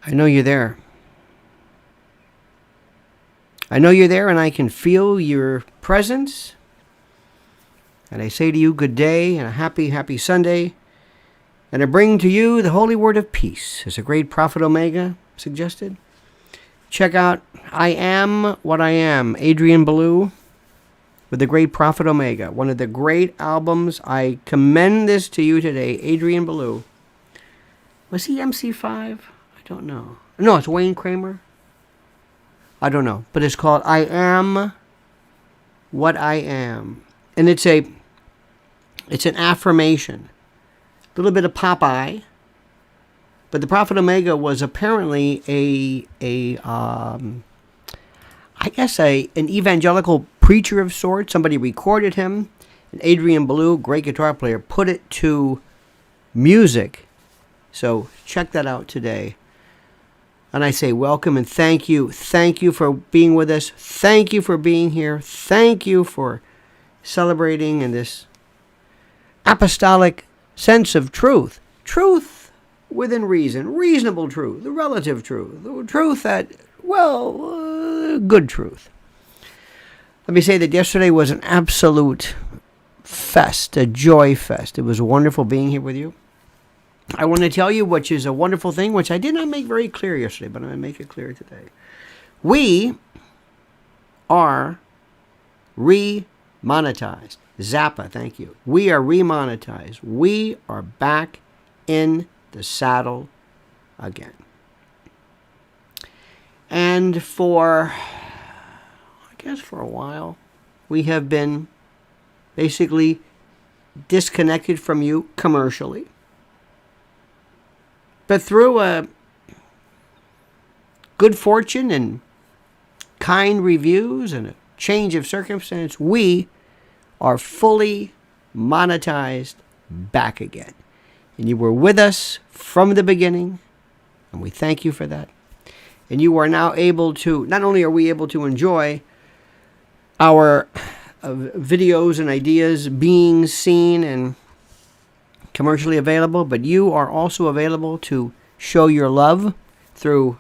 I know you're there. I know you're there, and I can feel your presence. And I say to you, good day and a happy, happy Sunday. And I bring to you the holy word of peace, as a great prophet Omega suggested. Check out I Am What I Am, Adrian Ballou, with the great prophet Omega. One of the great albums. I commend this to you today, Adrian Ballou. Was he MC5? I don't know. No, it's Wayne Kramer. I don't know. But it's called I Am What I Am. And it's an affirmation. A little bit of Popeye. But the Prophet Omega was apparently an evangelical preacher of sorts. Somebody recorded him. And Adrian Ballou, great guitar player, put it to music. So check that out today. And I say welcome and thank you. Thank you for being with us. Thank you for being here. Thank you for celebrating in this apostolic sense of truth. Truth within reason. Reasonable truth. The relative truth. The truth that, good truth. Let me say that yesterday was an absolute fest, a joy fest. It was wonderful being here with you. I want to tell you, which is a wonderful thing, which I did not make very clear yesterday, but I'm going to make it clear today. We are re-monetized. Zappa, thank you. We are re-monetized. We are back in the saddle again. And for a while, we have been basically disconnected from you commercially. But through a good fortune and kind reviews and a change of circumstance, we are fully monetized back again. And you were with us from the beginning, and we thank you for that. And you are now able to, not only are we able to enjoy our videos and ideas being seen and commercially available, but you are also available to show your love through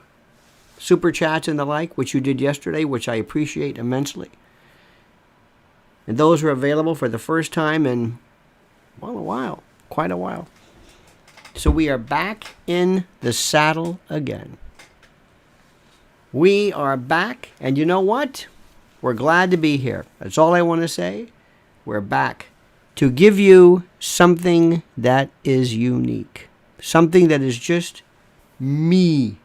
super chats and the like, which you did yesterday, which I appreciate immensely. And those are available for the first time in, quite a while. So we are back in the saddle again. We are back, and you know what? We're glad to be here. That's all I want to say. We're back to give you something that is unique. Something that is just me.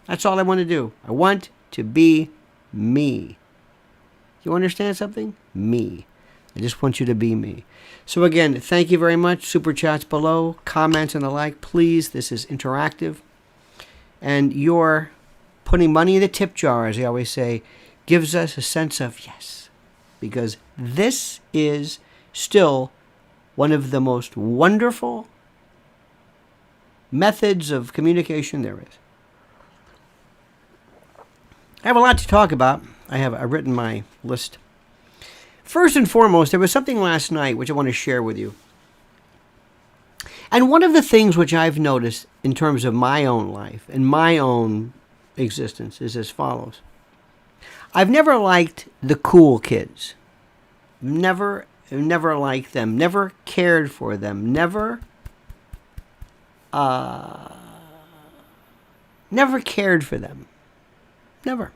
That's all I want to do. I want to be me. You understand something? Me. I just want you to be me. So again, thank you very much. Super chats below, comments and the like. Please, this is interactive. And your putting money in the tip jar, as I always say, gives us a sense of yes. Because this is still one of the most wonderful methods of communication there is. I have a lot to talk about. I've written my list. First and foremost, there was something last night which I want to share with you. And one of the things which I've noticed in terms of my own life and my own existence is as follows. I've never liked the cool kids. Never liked them. Never cared for them. Never cared for them. Never.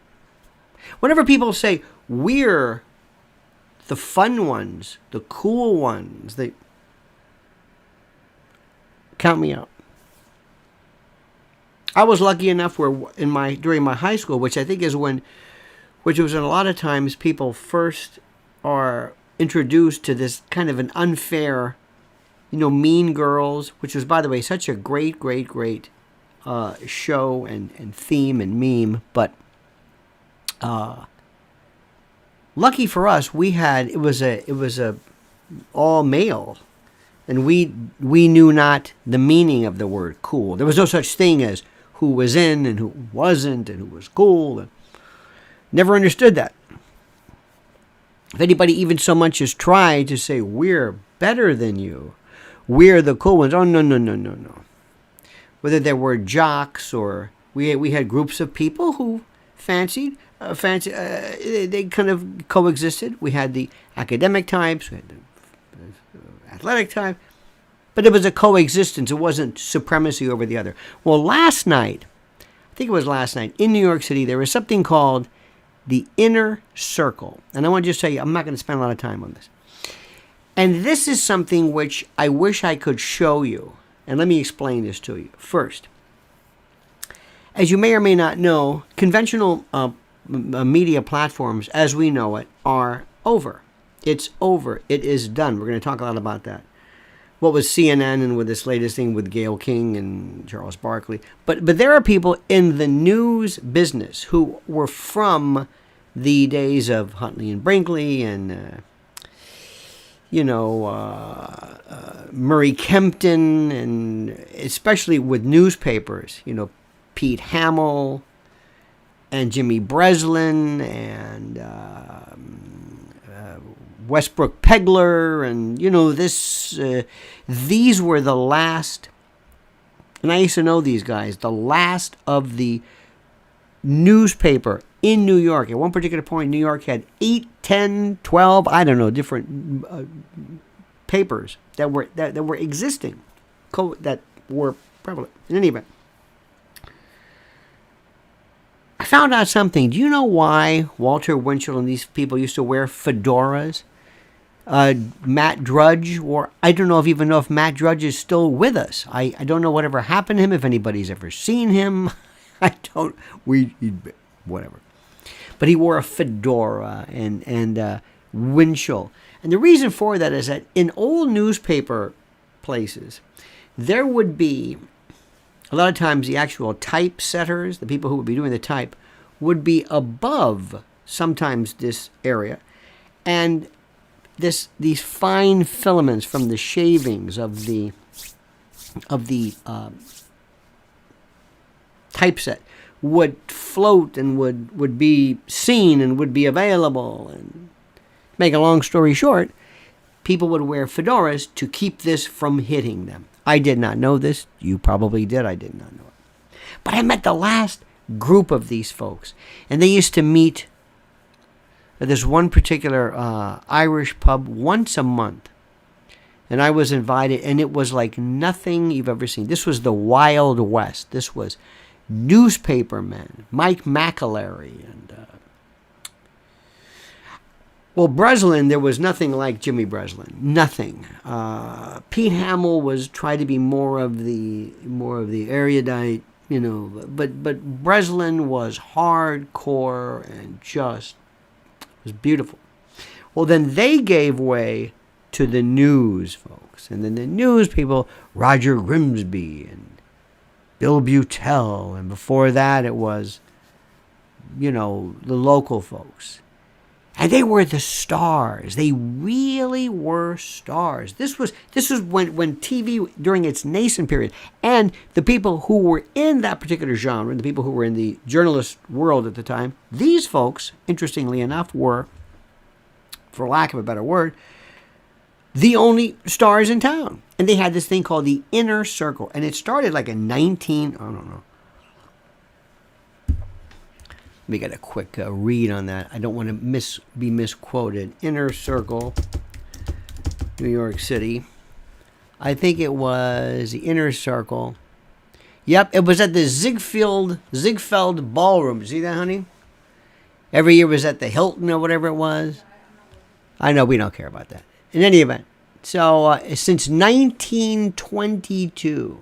Whenever people say, we're the fun ones, the cool ones, they count me out. I was lucky enough where during my high school, which I think is which was a lot of times people first are introduced to this kind of an unfair, Mean Girls, which was, by the way, such a great show and theme and meme. But lucky for us, it was a all male, and we knew not the meaning of the word cool. There was no such thing as who was in and who wasn't and who was cool. And never understood that. If anybody even so much as tried to say, we're better than you, we're the cool ones, oh, no. Whether they were jocks or We had groups of people who fancied, they kind of coexisted. We had the academic types, we had the athletic type, but it was a coexistence. It wasn't supremacy over the other. Well, last night, I think it was last night, in New York City, there was something called the Inner Circle. And I want to just tell you, I'm not going to spend a lot of time on this. And this is something which I wish I could show you. And let me explain this to you. First, as you may or may not know, conventional media platforms, as we know it, are over. It's over. It is done. We're going to talk a lot about that. What was CNN and with this latest thing with Gayle King and Charles Barkley. But there are people in the news business who were from the days of Huntley and Brinkley and, Murray Kempton, and especially with newspapers, Pete Hamill and Jimmy Breslin and Westbrook Pegler, and these were the last, and I used to know these guys, the last of the newspaper in New York. At one particular point, New York had 8, 10, 12, I don't know, different papers that were existing, that were prevalent. In any event, I found out something. Do you know why Walter Winchell and these people used to wear fedoras? Matt Drudge, or I don't know if Matt Drudge is still with us. I don't know whatever happened to him, if anybody's ever seen him. Whatever. But he wore a fedora and Winchell. And the reason for that is that in old newspaper places, there would be, a lot of times the actual typesetters, the people who would be doing the type, would be above sometimes this area. And these fine filaments from the shavings of the typeset would float and would be seen and would be available. And make a long story short, people would wear fedoras to keep this from hitting them. I did not know this. You probably did. I did not know it. But I met the last group of these folks, and they used to meet at this one particular Irish pub once a month. And I was invited, and it was like nothing you've ever seen. This was the Wild West. This was newspaper men, Mike McAlery, and Breslin. There was nothing like Jimmy Breslin. Nothing. Pete Hamill was tried to be more of the erudite, but Breslin was hardcore and just was beautiful. Well, then they gave way to the news folks, and then the news people, Roger Grimsby and Bill Butel, and before that it was, the local folks. And they were the stars. They really were stars. This was when TV, during its nascent period, and the people who were in that particular genre, the people who were in the journalist world at the time, these folks, interestingly enough, were, for lack of a better word, the only stars in town. And they had this thing called the Inner Circle. And it started like in I don't know. Let me get a quick read on that. I don't want to be misquoted. Inner Circle, New York City. I think it was the Inner Circle. Yep, it was at the Ziegfeld Ballroom. See that, honey? Every year was at the Hilton or whatever it was. I know we don't care about that. In any event, so since 1922,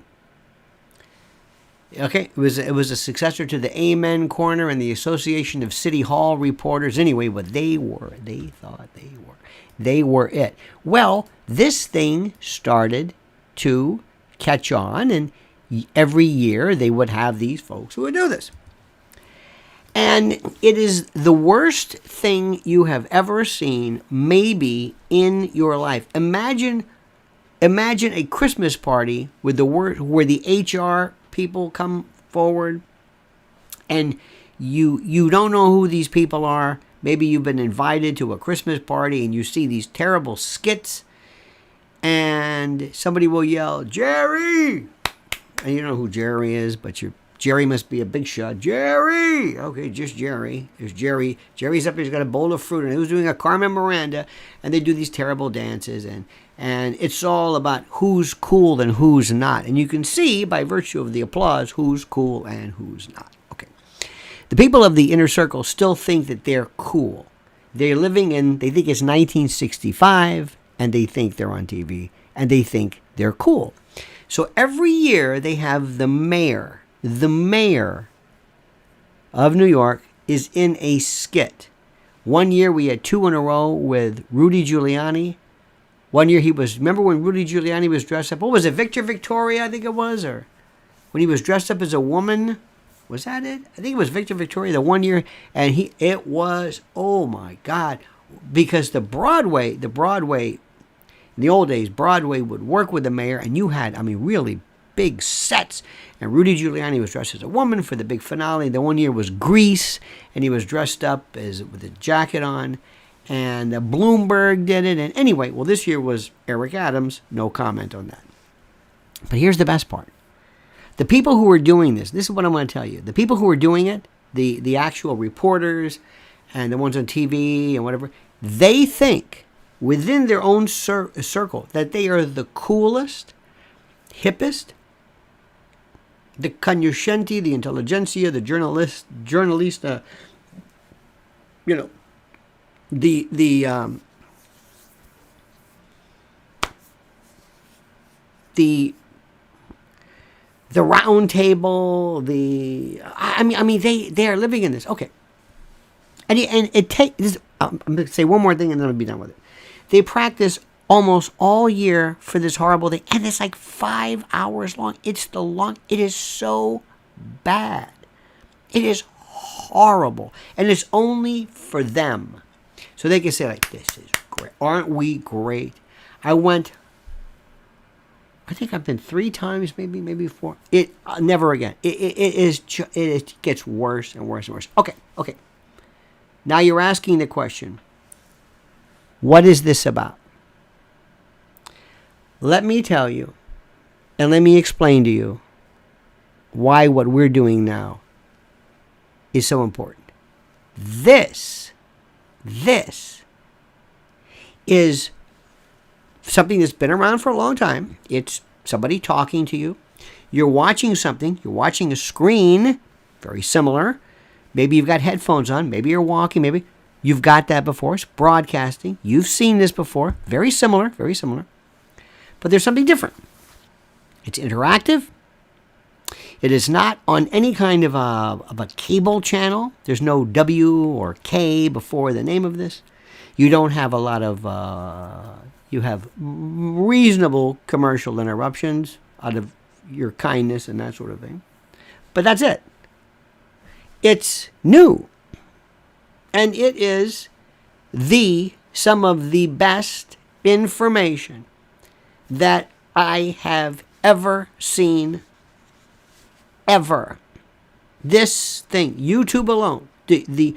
okay, it was a successor to the Amen Corner and the Association of City Hall Reporters. Anyway, what they thought they were it. Well, this thing started to catch on, and every year they would have these folks who would do this. And it is the worst thing you have ever seen, maybe, in your life. Imagine a Christmas party with where the HR people come forward, and you don't know who these people are. Maybe you've been invited to a Christmas party, and you see these terrible skits, and somebody will yell, "Jerry!" And you don't know who Jerry is, but you're Jerry must be a big shot. Jerry! Okay, just Jerry. There's Jerry. Jerry's up here. He's got a bowl of fruit, and he was doing a Carmen Miranda, and they do these terrible dances, and it's all about who's cool and who's not. And you can see, by virtue of the applause, who's cool and who's not. Okay. The people of the inner circle still think that they're cool. They're living in, they think it's 1965, and they think they're on TV, and they think they're cool. So every year they have the mayor of New York is in a skit. One year we had 2 in a row with Rudy Giuliani. One year remember when Rudy Giuliani was dressed up? What was it, Victoria, I think it was? Or when he was dressed up as a woman? Was that it? I think it was Victoria the one year. And it was, oh my God. Because the Broadway, in the old days, Broadway would work with the mayor, and you had, really big sets. And Rudy Giuliani was dressed as a woman for the big finale. The one year was Grease, and he was dressed up with a jacket on. And Bloomberg did it. And anyway, well, this year was Eric Adams. No comment on that. But here's the best part. The people who are doing this is what I'm going to tell you. The people who are doing it, the actual reporters and the ones on TV and whatever, they think within their own circle that they are the coolest, hippest, the cognoscenti, the intelligentsia, the journalista, the round table, they are living in this. Okay. And it takes, I'm going to say one more thing and then I'll be done with it. They practice almost all year for this horrible thing, and it's like 5 hours long. It is so bad. It is horrible. And it's only for them. So they can say like, this is great. Aren't we great? I think I've been 3 times, maybe 4. Never again. It gets worse and worse and worse. Okay. Now you're asking the question, what is this about? Let me tell you, and let me explain to you why what we're doing now is so important. This is something that's been around for a long time. It's somebody talking to you. You're watching something. You're watching a screen, very similar. Maybe you've got headphones on. Maybe you're walking. Maybe you've got that before. It's broadcasting. You've seen this before. Very similar. But there's something different. It's interactive. It is not on any kind of a cable channel. There's no W or K before the name of this. You don't have a lot of, you have reasonable commercial interruptions out of your kindness and that sort of thing. But that's it. It's new. And it is some of the best information that I have ever seen, ever. This thing, YouTube alone, the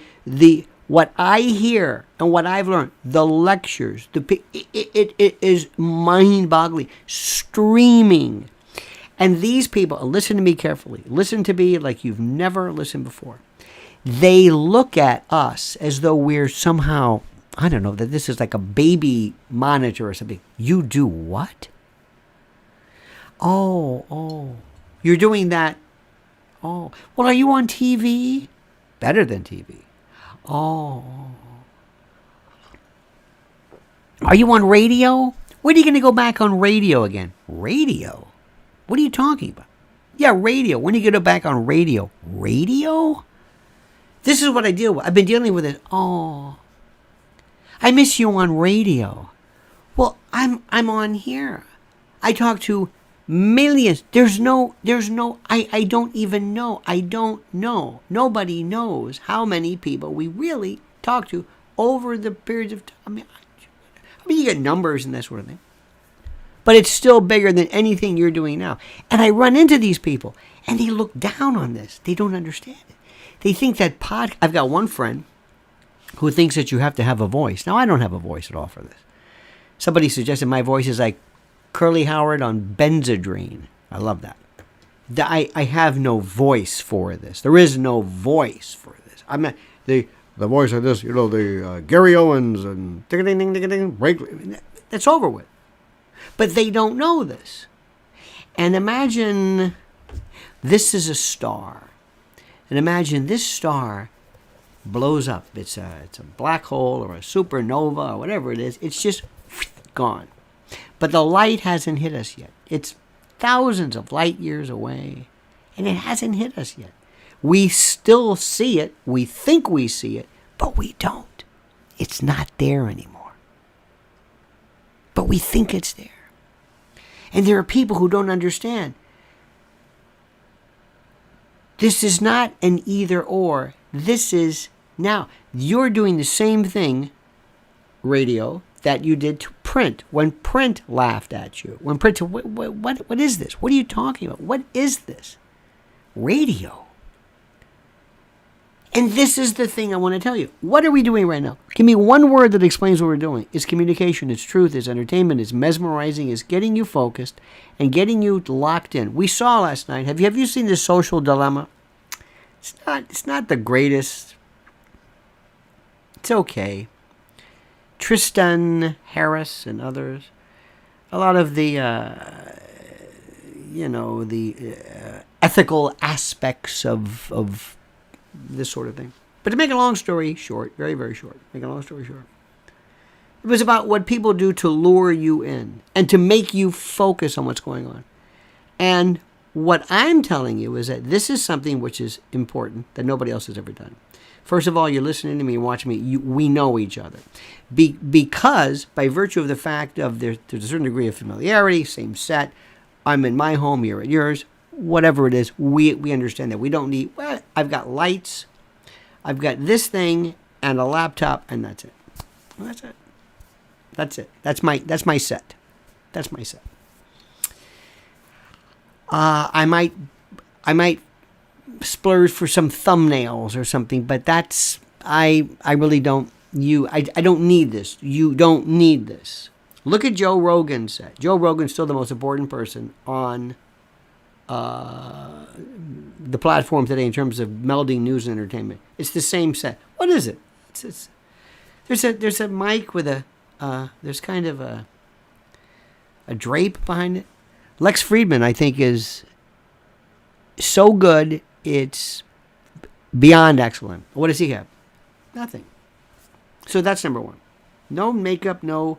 what I hear and what I've learned, the lectures, it is mind-boggling, streaming. And these people, listen to me carefully, listen to me like you've never listened before. They look at us as though we're somehow, I don't know, that this is like a baby monitor or something. You do what? Oh, you're doing that. Oh, well, are you on TV? Better than TV. Oh. Are you on radio? When are you going to go back on radio again? Radio? What are you talking about? Yeah, radio. When are you going to go back on radio? Radio? This is what I deal with. I've been dealing with it. Oh. I miss you on radio. Well, I'm on here. I talk to millions. I don't even know. I don't know. Nobody knows how many people we really talk to over the periods of time. I mean, you get numbers and that sort of thing. But it's still bigger than anything you're doing now. And I run into these people, and they look down on this. They don't understand it. They think that I've got one friend who thinks that you have to have a voice. Now, I don't have a voice at all for this. Somebody suggested my voice is like Curly Howard on Benzedrine. I love that. I have no voice for this. There is no voice for this. I'm not the voice of this. The Gary Owens and ding ding ding ding ding break. That's over with. But they don't know this. And imagine this is a star, and imagine this star blows up. It's a black hole or a supernova or whatever it is. It's just gone. But the light hasn't hit us yet. It's thousands of light years away, and it hasn't hit us yet. We still see it. We think we see it, but we don't. It's not there anymore. But we think it's there. And there are people who don't understand. This is not an either or. This is now. You're doing the same thing, radio, that you did to print when print laughed at you. When print, what is this? What are you talking about? What is this? Radio. And this is the thing I want to tell you. What are we doing right now? Give me one word that explains what we're doing. It's communication, it's truth, it's entertainment, it's mesmerizing, it's getting you focused and getting you locked in. We saw last night, have you seen The Social Dilemma? It's not the greatest. It's okay. Tristan Harris and others. A lot of the, ethical aspects of this sort of thing. But to make a long story short, very, very short, it was about what people do to lure you in and to make you focus on what's going on. And what I'm telling you is that this is something which is important that nobody else has ever done. First of all, you're listening to me and watching me. We know each other. Because by virtue of the fact of there's a certain degree of familiarity, same set, I'm in my home, you're at yours, whatever it is, we understand that. We don't need, well, I've got lights, I've got this thing, and a laptop, and that's it. Well, that's it. That's it. That's my set. That's my set. I might splurge for some thumbnails or something, but that's, I really don't, I don't need this. You don't need this. Look at Joe Rogan's set. Joe Rogan's still the most important person on the platform today in terms of melding news and entertainment. It's the same set. What is it? There's a mic with there's kind of a drape behind it. Lex Friedman, I think, is so good, it's beyond excellent. What does he have? Nothing. So that's number one. No makeup, no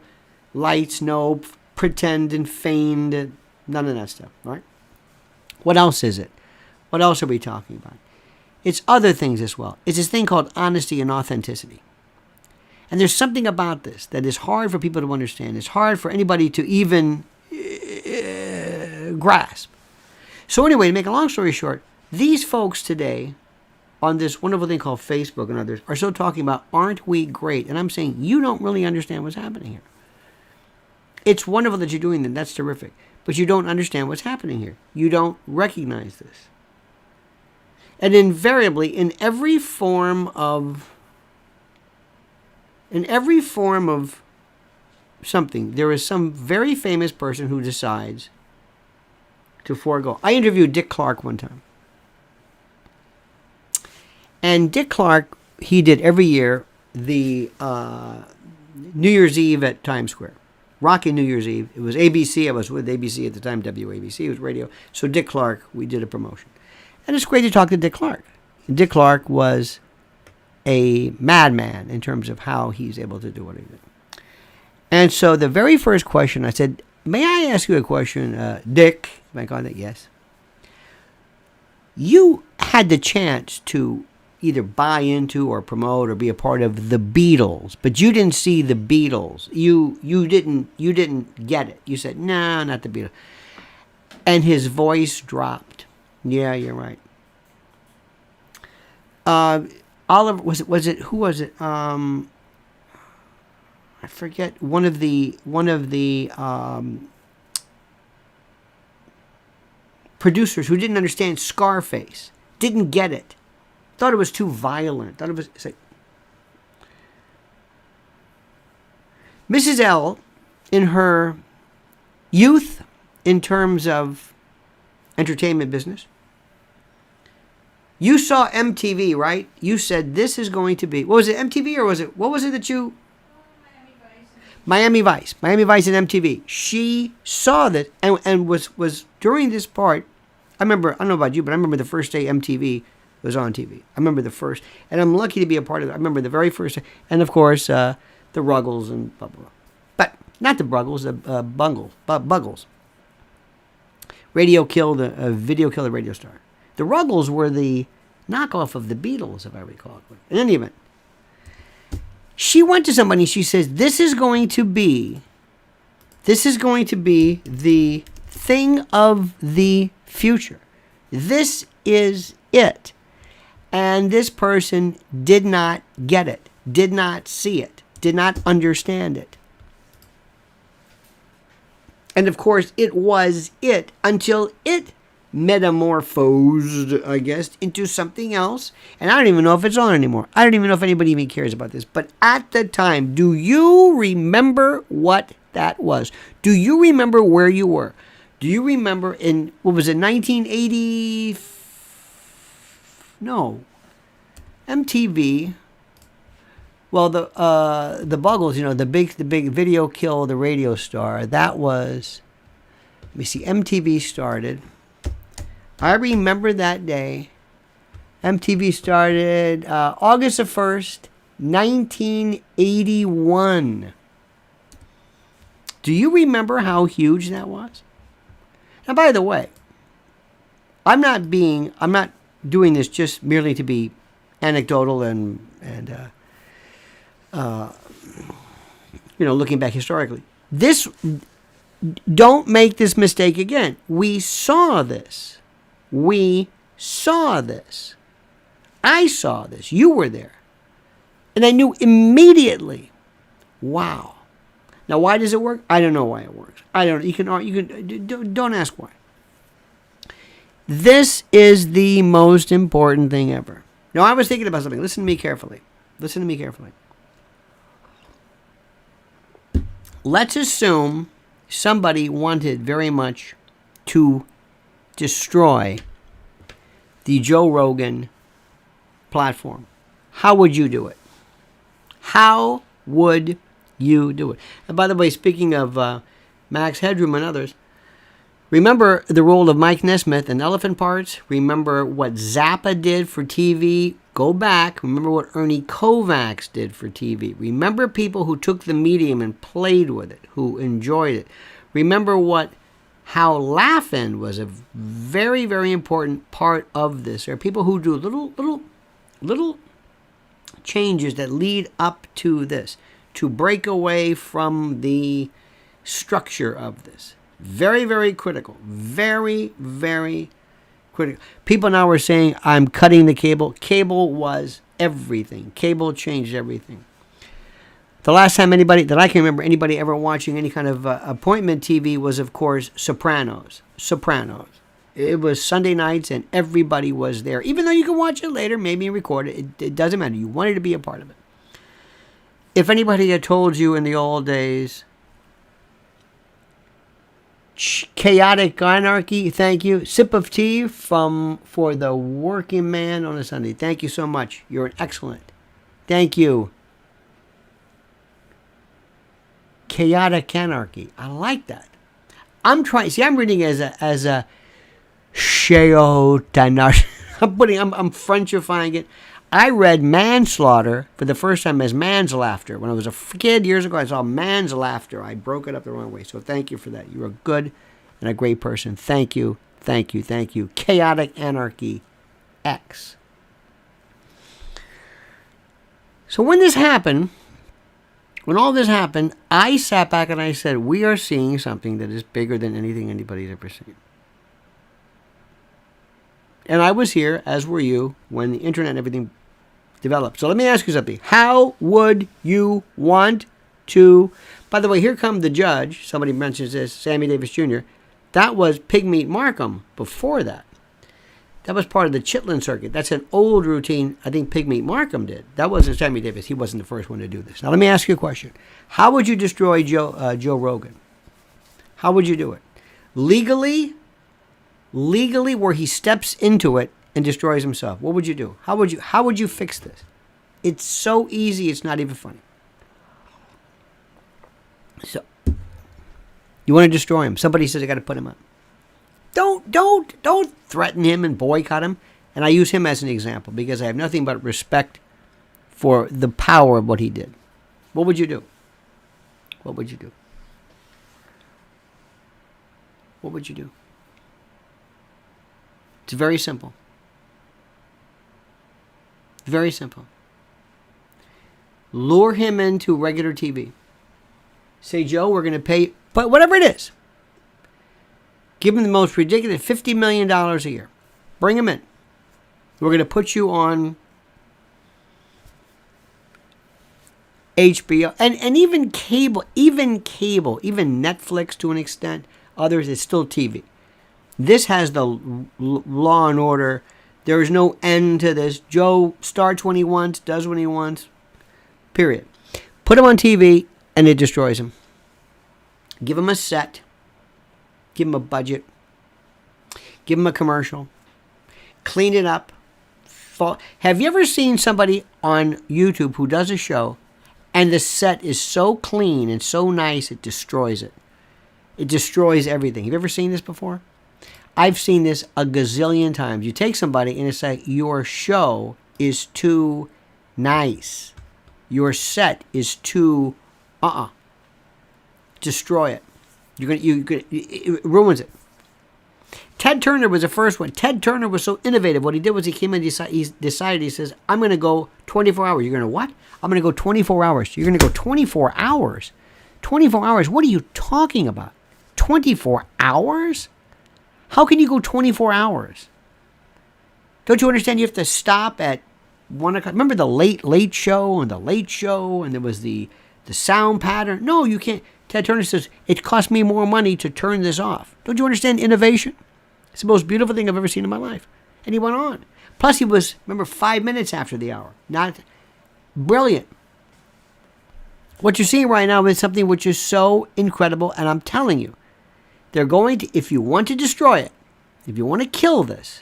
lights, no pretend and feigned, none of that stuff, all right? What else is it? What else are we talking about? It's other things as well. It's this thing called honesty and authenticity. And there's something about this that is hard for people to understand. It's hard for anybody to even grasp. So anyway, to make a long story short, these folks today on this wonderful thing called Facebook and others are still talking about, aren't we great? And I'm saying, you don't really understand what's happening here. It's wonderful that you're doing that. That's terrific. But you don't understand what's happening here. You don't recognize this. And invariably, in every form of something, there is some very famous person who decides to forego. I interviewed Dick Clark one time. And Dick Clark, he did every year the New Year's Eve at Times Square. Rocking New Year's Eve. It was ABC. I was with ABC at the time, WABC. It was radio. So Dick Clark, we did a promotion. And it's great to talk to Dick Clark. And Dick Clark was a madman in terms of how he's able to do what he did. And so the very first question, I said, may I ask you a question, Dick? Am I calling it? Yes. You had the chance to either buy into or promote or be a part of the Beatles, but you didn't see the Beatles. You didn't get it. You said, no, not the Beatles. And his voice dropped. Yeah, you're right. Oliver, was it who was it? I forget, one of the producers who didn't understand Scarface, didn't get it. Thought it was too violent. Thought it was, it's like, Mrs. L, in her youth, in terms of entertainment business. You saw MTV, right? You said this is going to be, what was it, MTV, or what was it that you? Miami Vice and MTV. She saw that and was during this part. I remember, I don't know about you, but I remember the first day MTV was on TV. I remember the first, and I'm lucky to be a part of it. I remember the very first day, and of course, the Ruggles and blah, blah, blah. But not the Bruggles, the Buggles. Video killed the radio star. The Ruggles were the knockoff of the Beatles, if I recall. In any event, she went to somebody and she says, this is going to be the thing of the future. This is it. And this person did not get it, did not see it, did not understand it. And of course, it was it until it metamorphosed, I guess, into something else. And I don't even know if it's on anymore. I don't even know if anybody even cares about this. But at the time, do you remember what that was? Do you remember where you were? Do you remember in, what was it, 1980? No. MTV. Well, the Buggles, you know, the big video kill the radio star. That was, let me see, MTV started. I remember that day. MTV started August the 1st, 1981. Do you remember how huge that was? Now, by the way, I'm not doing this just merely to be anecdotal and looking back historically. Don't make this mistake again. We saw this. I saw this. You were there. And I knew immediately, wow. Now, why does it work? I don't know why it works. I don't. Don't ask why. This is the most important thing ever. Now, I was thinking about something. Listen to me carefully. Let's assume somebody wanted very much to destroy the Joe Rogan platform. How would you do it? How would you do it? And by the way, speaking of Max Headroom and others, remember the role of Mike Nesmith in Elephant Parts? Remember what Zappa did for TV? Go back. Remember what Ernie Kovacs did for TV. Remember people who took the medium and played with it, who enjoyed it. Remember how Laugh-In was a very, very important part of this. There are people who do little changes that lead up to this, to break away from the structure of this. Very, very critical. Very, very critical. People now are saying, I'm cutting the cable. Cable was everything. Cable changed everything. The last time that I can remember anybody ever watching any kind of appointment TV was, of course, Sopranos. It was Sunday nights and everybody was there. Even though you can watch it later, maybe record it. It doesn't matter. You wanted to be a part of it. If anybody had told you in the old days, chaotic anarchy, thank you. Sip of tea for the working man on a Sunday. Thank you so much. You're an excellent. Thank you. Chaotic anarchy. I like that. I'm reading as a Sheotanar. I'm Frenchifying it. I read manslaughter for the first time as man's laughter. When I was a kid years ago, I saw man's laughter. I broke it up the wrong way. So thank you for that. You're a good and a great person. Thank you. Chaotic anarchy X. So when all this happened, I sat back and I said, we are seeing something that is bigger than anything anybody's ever seen. And I was here, as were you, when the internet and everything developed. So let me ask you something. How would you want to... By the way, here come the judge. Somebody mentions this, Sammy Davis Jr. That was Pigmeat Markham before that. That was part of the Chitlin circuit. That's an old routine I think Pigmeat Markham did. That wasn't Sammy Davis. He wasn't the first one to do this. Now let me ask you a question. How would you destroy Joe Rogan? How would you do it? Legally legally where he steps into it and destroys himself. What would you do? How would you fix this? It's so easy, it's not even funny. So you want to destroy him. Somebody says I got to put him up. Don't threaten him and boycott him. And I use him as an example because I have nothing but respect for the power of what he did. What would you do? What would you do? What would you do? It's very simple. Very simple. Lure him into regular TV. Say, Joe, we're going to pay, but whatever it is. Give him the most ridiculous $50 million a year. Bring him in. We're going to put you on HBO and even cable, even Netflix to an extent. Others, it's still TV. This has the law and order. There is no end to this. Joe starts when he wants, does when he wants. Period. Put him on TV and it destroys him. Give him a set. Give him a budget. Give him a commercial. Clean it up. Have you ever seen somebody on YouTube who does a show and the set is so clean and so nice it destroys it? It destroys everything. Have you ever seen this before? I've seen this a gazillion times. You take somebody and it's like, your show is too nice. Your set is too, destroy it. It ruins it. Ted Turner was the first one. Ted Turner was so innovative. What he did was he came and he decided, he says, I'm going to go 24 hours. You're going to what? I'm going to go 24 hours. You're going to go 24 hours? 24 hours? What are you talking about? 24 hours? How can you go 24 hours? Don't you understand you have to stop at 1 o'clock? Remember the late show and the late show and there was the sound pattern? No, you can't. Ted Turner says, it cost me more money to turn this off. Don't you understand innovation? It's the most beautiful thing I've ever seen in my life. And he went on. Plus he was, remember, 5 minutes after the hour. Not brilliant. What you're seeing right now is something which is so incredible. And I'm telling you, they're going to, if you want to destroy it, if you want to kill this,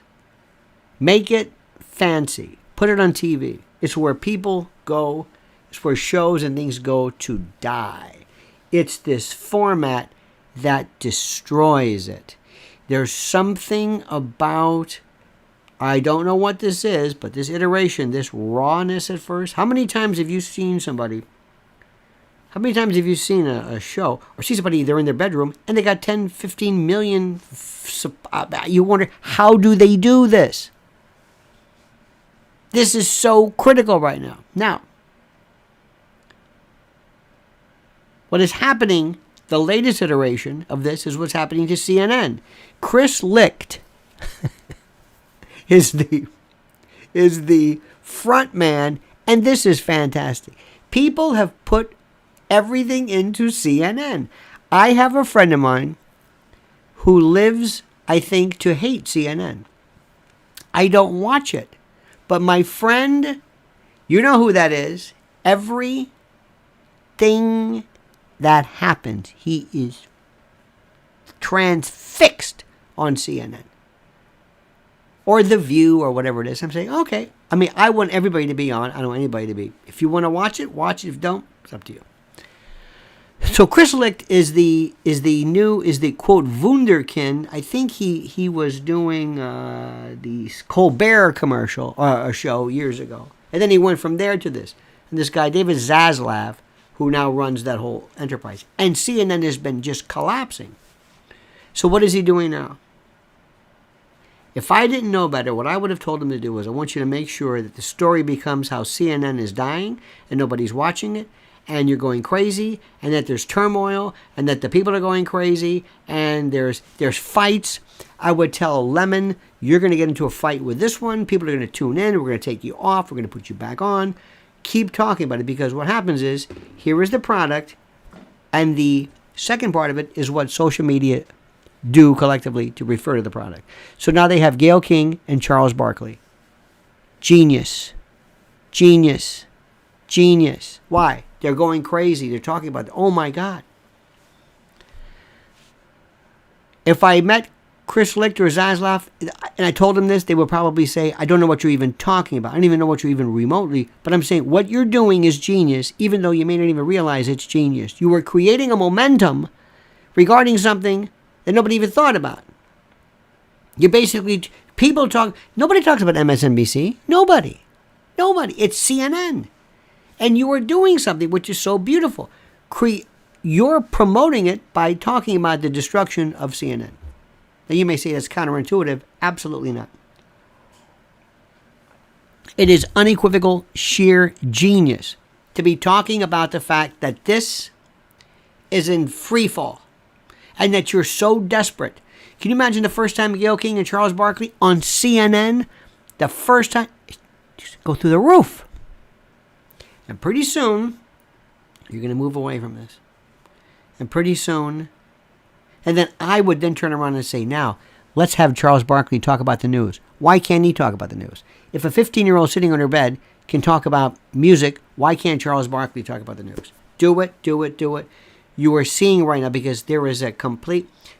make it fancy. Put it on TV. It's where people go. It's where shows and things go to die. It's this format that destroys it. There's something about, I don't know what this is, but this iteration, this rawness at first. How many times have you seen somebody? How many times have you seen a show or see somebody, they're in their bedroom and they got 10, 15 million. You wonder, how do they do this? This is so critical right now. Now, what is happening, the latest iteration of this is what's happening to CNN. Chris Licht is the front man, and this is fantastic. People have put everything into CNN. I have a friend of mine who lives, I think, to hate CNN. I don't watch it. But my friend, you know who that is. Everything that happens, he is transfixed on CNN. Or The View or whatever it is. I'm saying, okay. I mean, I want everybody to be on. I don't want anybody to be. If you want to watch it, watch it. If you don't, it's up to you. So Chris Licht is the quote wunderkind. I think he was doing the Colbert commercial a show years ago, and then he went from there to this. And this guy David Zaslav, who now runs that whole enterprise, and CNN has been just collapsing. So what is he doing now? If I didn't know better, what I would have told him to do was, I want you to make sure that the story becomes how CNN is dying and nobody's watching it, and you're going crazy, and that there's turmoil, and that the people are going crazy, and there's fights. I would tell Lemon, you're going to get into a fight with this one. People are going to tune in. We're going to take you off. We're going to put you back on. Keep talking about it, because what happens is, here is the product, and the second part of it is what social media do collectively to refer to the product. So now they have Gayle King and Charles Barkley. Genius. Genius. Genius. Why? They're going crazy. They're talking about, oh my God. If I met Chris Lichter or Zaslav, and I told them this, they would probably say, I don't know what you're even talking about. I don't even know what you're even remotely, but I'm saying what you're doing is genius, even though you may not even realize it's genius. You are creating a momentum regarding something that nobody even thought about. You're basically, nobody talks about MSNBC. Nobody. It's CNN. And you are doing something which is so beautiful. You're promoting it by talking about the destruction of CNN. Now, you may say that's counterintuitive. Absolutely not. It is unequivocal, sheer genius to be talking about the fact that this is in free fall and that you're so desperate. Can you imagine the first time Gayle King and Charles Barkley on CNN? The first time, just go through the roof. And pretty soon, you're going to move away from this. And pretty soon, and then I would then turn around and say, now, let's have Charles Barkley talk about the news. Why can't he talk about the news? If a 15-year-old sitting on her bed can talk about music, why can't Charles Barkley talk about the news? Do it. You are seeing right now, because there is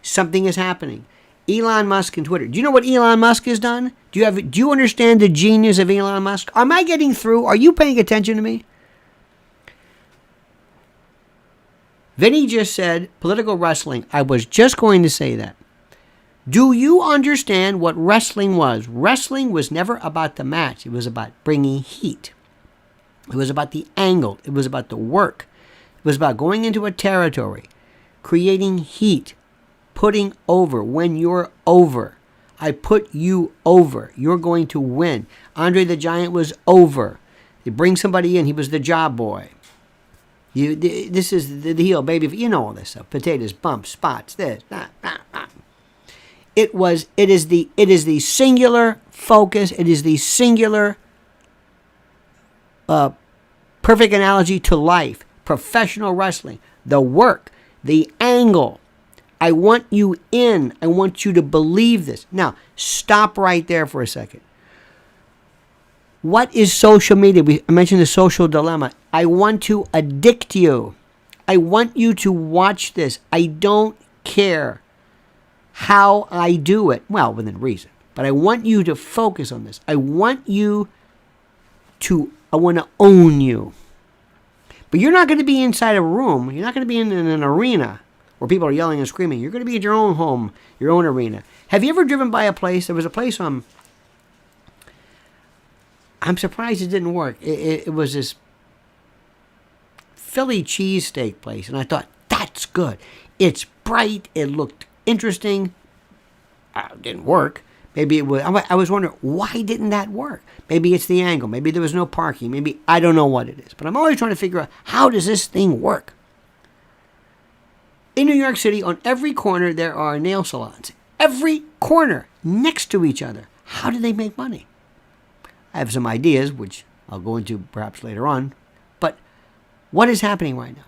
something is happening. Elon Musk and Twitter. Do you know what Elon Musk has done? Do you understand the genius of Elon Musk? Am I getting through? Are you paying attention to me? Vinny just said political wrestling. I was just going to say that. Do you understand what wrestling was? Wrestling was never about the match. It was about bringing heat. It was about the angle. It was about the work. It was about going into a territory, creating heat, putting over. When you're over, I put you over. You're going to win. Andre the Giant was over. You bring somebody in. He was the job boy. This is the heel, baby. You know all this stuff. Potatoes, bumps, spots, this. It is the singular focus. It is the singular perfect analogy to life. Professional wrestling. The work. The angle. I want you in. I want you to believe this. Now, stop right there for a second. What is social media? I mentioned the social dilemma. I want to addict you. I want you to watch this. I don't care how I do it. Well, within reason. But I want you to focus on this. I want to own you. But you're not going to be inside a room. You're not going to be in an arena where people are yelling and screaming. You're going to be at your own home, your own arena. Have you ever driven by a place? There was a place on... I'm surprised it didn't work. It was this Philly cheesesteak place, and I thought, that's good. It's bright. It looked interesting. It didn't work. Maybe it was. I was wondering, why didn't that work? Maybe it's the angle. Maybe there was no parking. Maybe I don't know what it is. But I'm always trying to figure out, how does this thing work? In New York City, on every corner, there are nail salons. Every corner, next to each other. How do they make money? I have some ideas, which I'll go into perhaps later on. But what is happening right now?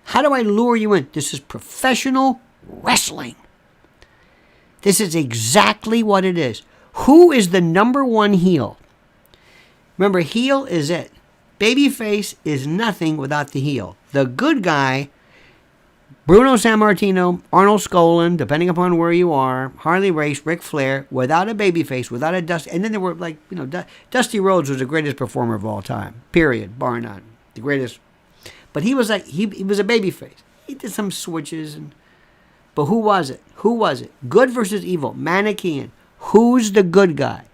How do I lure you in? This is professional wrestling. This is exactly what it is. Who is the number one heel? Remember, heel is it. Babyface is nothing without the heel. The good guy, Bruno Sammartino, Arnold Skolin, depending upon where you are, Harley Race, Ric Flair, without a babyface, without a Dusty. And then there were Dusty Rhodes was the greatest performer of all time. Period. Bar none. The greatest. But he was he was a babyface. He did some switches. But who was it? Who was it? Good versus evil. Manichean. Who's the good guy?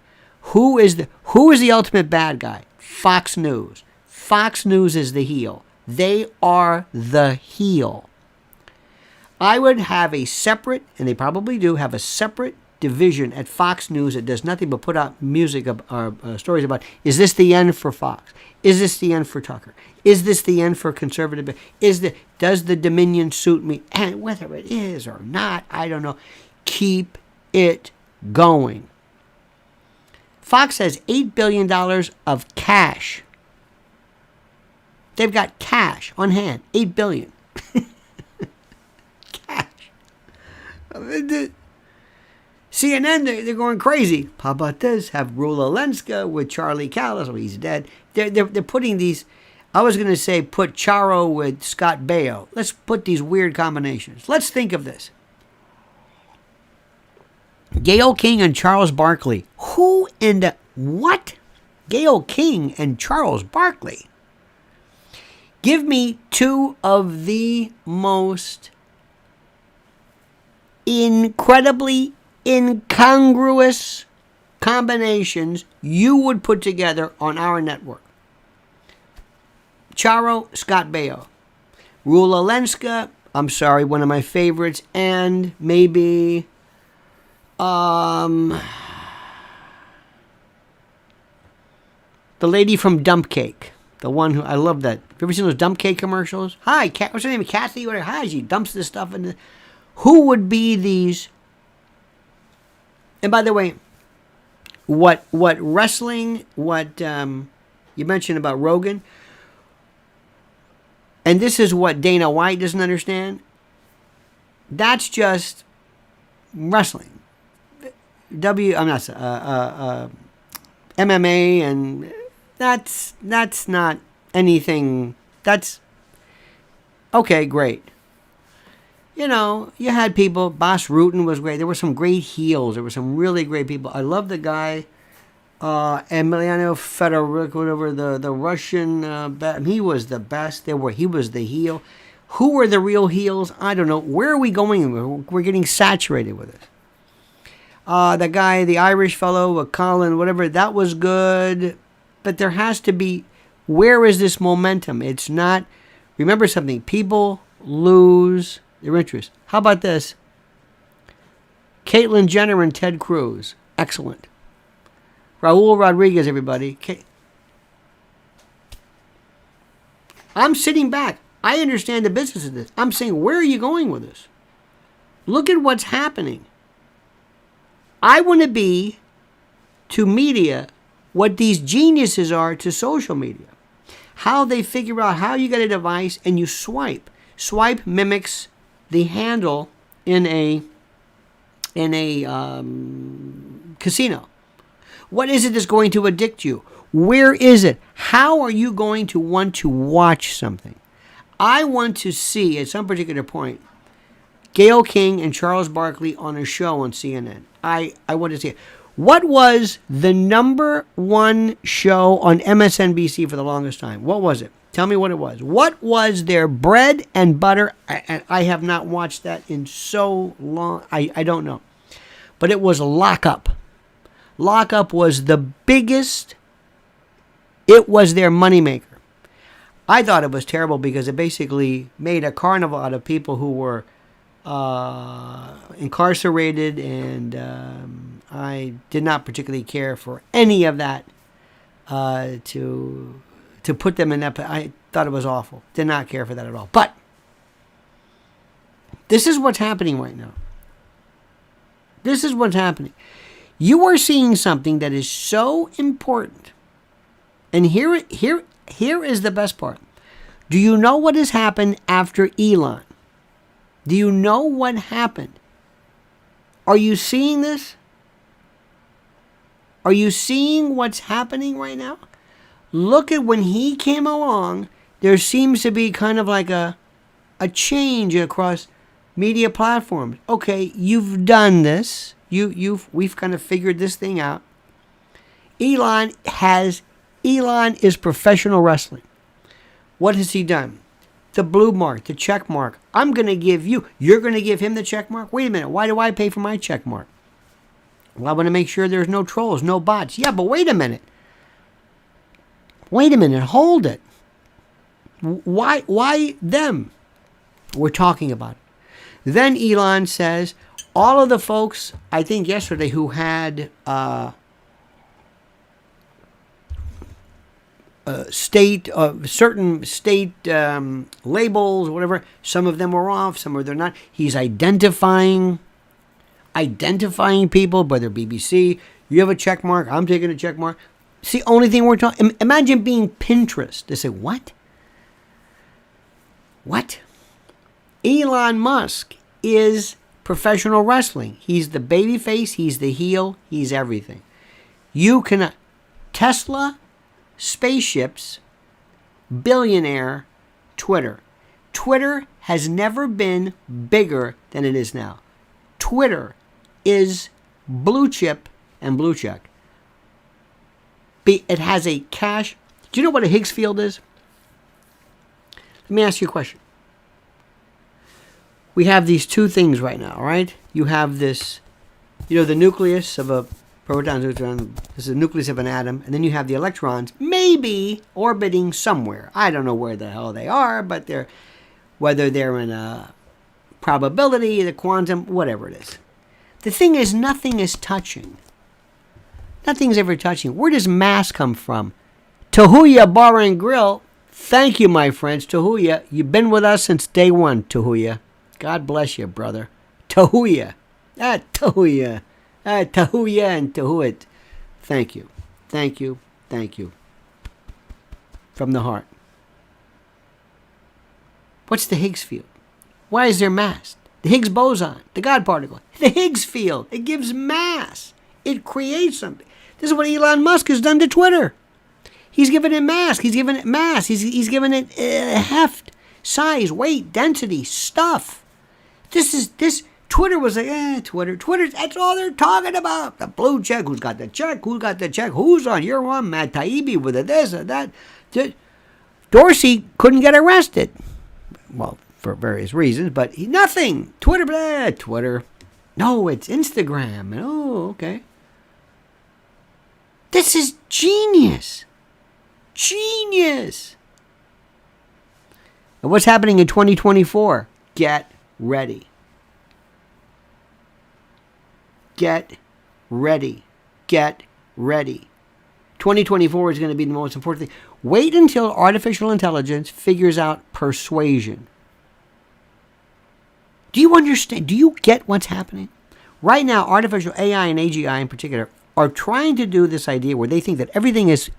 Who is the ultimate bad guy? Fox News. Fox News is the heel. They are the heel. I would have a separate, and they probably do, have a separate division at Fox News that does nothing but put out music or stories about, is this the end for Fox? Is this the end for Tucker? Is this the end for conservative? Does the Dominion suit me? And whether it is or not, I don't know. Keep it going. Fox has $8 billion of cash. They've got cash on hand, $8 billion. CNN, they're going crazy. How about this? Have Rula Lenska with Charlie Callis. Oh, he's dead. They're putting these. I was going to say put Charo with Scott Baio. Let's put these weird combinations. Let's think of this. Gayle King and Charles Barkley. Who in the... What? Gayle King and Charles Barkley. Give me two of the most incredibly incongruous combinations you would put together on our network. Charo, Scott Baio. Rula Lenska, I'm sorry, one of my favorites, and maybe the lady from Dump Cake. The one who, I love that. Have you ever seen those Dump Cake commercials? Hi, what's her name? Kathy? Whatever. Hi, she dumps this stuff in the... Who would be these? And by the way, what wrestling, what you mentioned about Rogan, and this is what Dana White doesn't understand. That's just wrestling. MMA, and that's not anything. That's okay, great. You know, you had people. Bas Rutten was great. There were some great heels. There were some really great people. I love the guy, Emiliano Fedoruk, whatever, the Russian. He was the best. He was the heel. Who were the real heels? I don't know. Where are we going? We're getting saturated with it. The guy, the Irish fellow, Colin, whatever, that was good. But there has to be, where is this momentum? It's not, remember something, people lose their interest. How about this? Caitlyn Jenner and Ted Cruz. Excellent. Raul Rodriguez, everybody. I'm sitting back. I understand the business of this. I'm saying, where are you going with this? Look at what's happening. I want to be to media what these geniuses are to social media. How they figure out how you get a device and you swipe. Swipe mimics the handle in a casino. What is it that's going to addict you? Where is it? How are you going to want to watch something? I want to see, at some particular point, Gayle King and Charles Barkley on a show on CNN. I want to see it. What was the number one show on MSNBC for the longest time? What was it? Tell me what it was. What was their bread and butter? I have not watched that in so long. I don't know. But it was Lock Up. Lock Up was the biggest. It was their moneymaker. I thought it was terrible because it basically made a carnival out of people who were incarcerated, and I did not particularly care for any of that to put them in that. I thought it was awful. Did not care for that at all. But this is what's happening right now. This is what's happening. You are seeing something that is so important. And here is the best part. Do you know what has happened after Elon? Do you know what happened? Are you seeing this? Are you seeing what's happening right now? Look at when he came along, there seems to be kind of like a change across media platforms. Okay, you've done this. We've kind of figured this thing out. Elon is professional wrestling. What has he done? The blue mark, the check mark. I'm going to give you're going to give him the check mark? Wait a minute, why do I pay for my check mark? Well, I want to make sure there's no trolls, no bots. Yeah, but wait a minute. Hold it. Why them? We're talking about it. Then Elon says, all of the folks, I think yesterday, who had certain state labels, whatever, some of them were off, some of them are not. He's identifying people, whether BBC, you have a check mark, I'm taking a check mark. It's the only thing we're talking. Imagine being Pinterest. They say, what? What? Elon Musk is professional wrestling. He's the baby face, he's the heel, he's everything. You cannot. Tesla, spaceships, billionaire, Twitter. Twitter has never been bigger than it is now. Twitter is blue chip and blue check. It has a cash. Do you know what a Higgs field is? Let me ask you a question. We have these two things right now, right? You have this, the nucleus of a proton, neutron. This is the nucleus of an atom. And then you have the electrons maybe orbiting somewhere. I don't know where the hell they are, but whether they're in a probability, the quantum, whatever it is. The thing is, nothing is touching. Nothing's ever touching. Where does mass come from? Tahuya Bar and Grill. Thank you, my friends. Tahuya, you've been with us since day one, Tahuya. God bless you, brother. Tahuya. Tahuya. Tahuya and Tahuit. Thank you. Thank you. Thank you. From the heart. What's the Higgs field? Why is there mass? The Higgs boson, the God particle. The Higgs field. It gives mass. It creates something. This is what Elon Musk has done to Twitter. He's given it mass. He's given it mass. He's given it heft, size, weight, density, stuff. This Twitter was like, Twitter, that's all they're talking about. The blue check, who's got the check, who's on, you're on, Matt Taibbi with a this or that. Dorsey couldn't get arrested. Well, for various reasons, but nothing. Twitter. No, it's Instagram. Oh, okay. This is genius. Genius. And what's happening in 2024? Get ready. Get ready. Get ready. 2024 is going to be the most important thing. Wait until artificial intelligence figures out persuasion. Do you understand? Do you get what's happening? Right now, artificial AI and AGI in particular are trying to do this idea where they think that everything is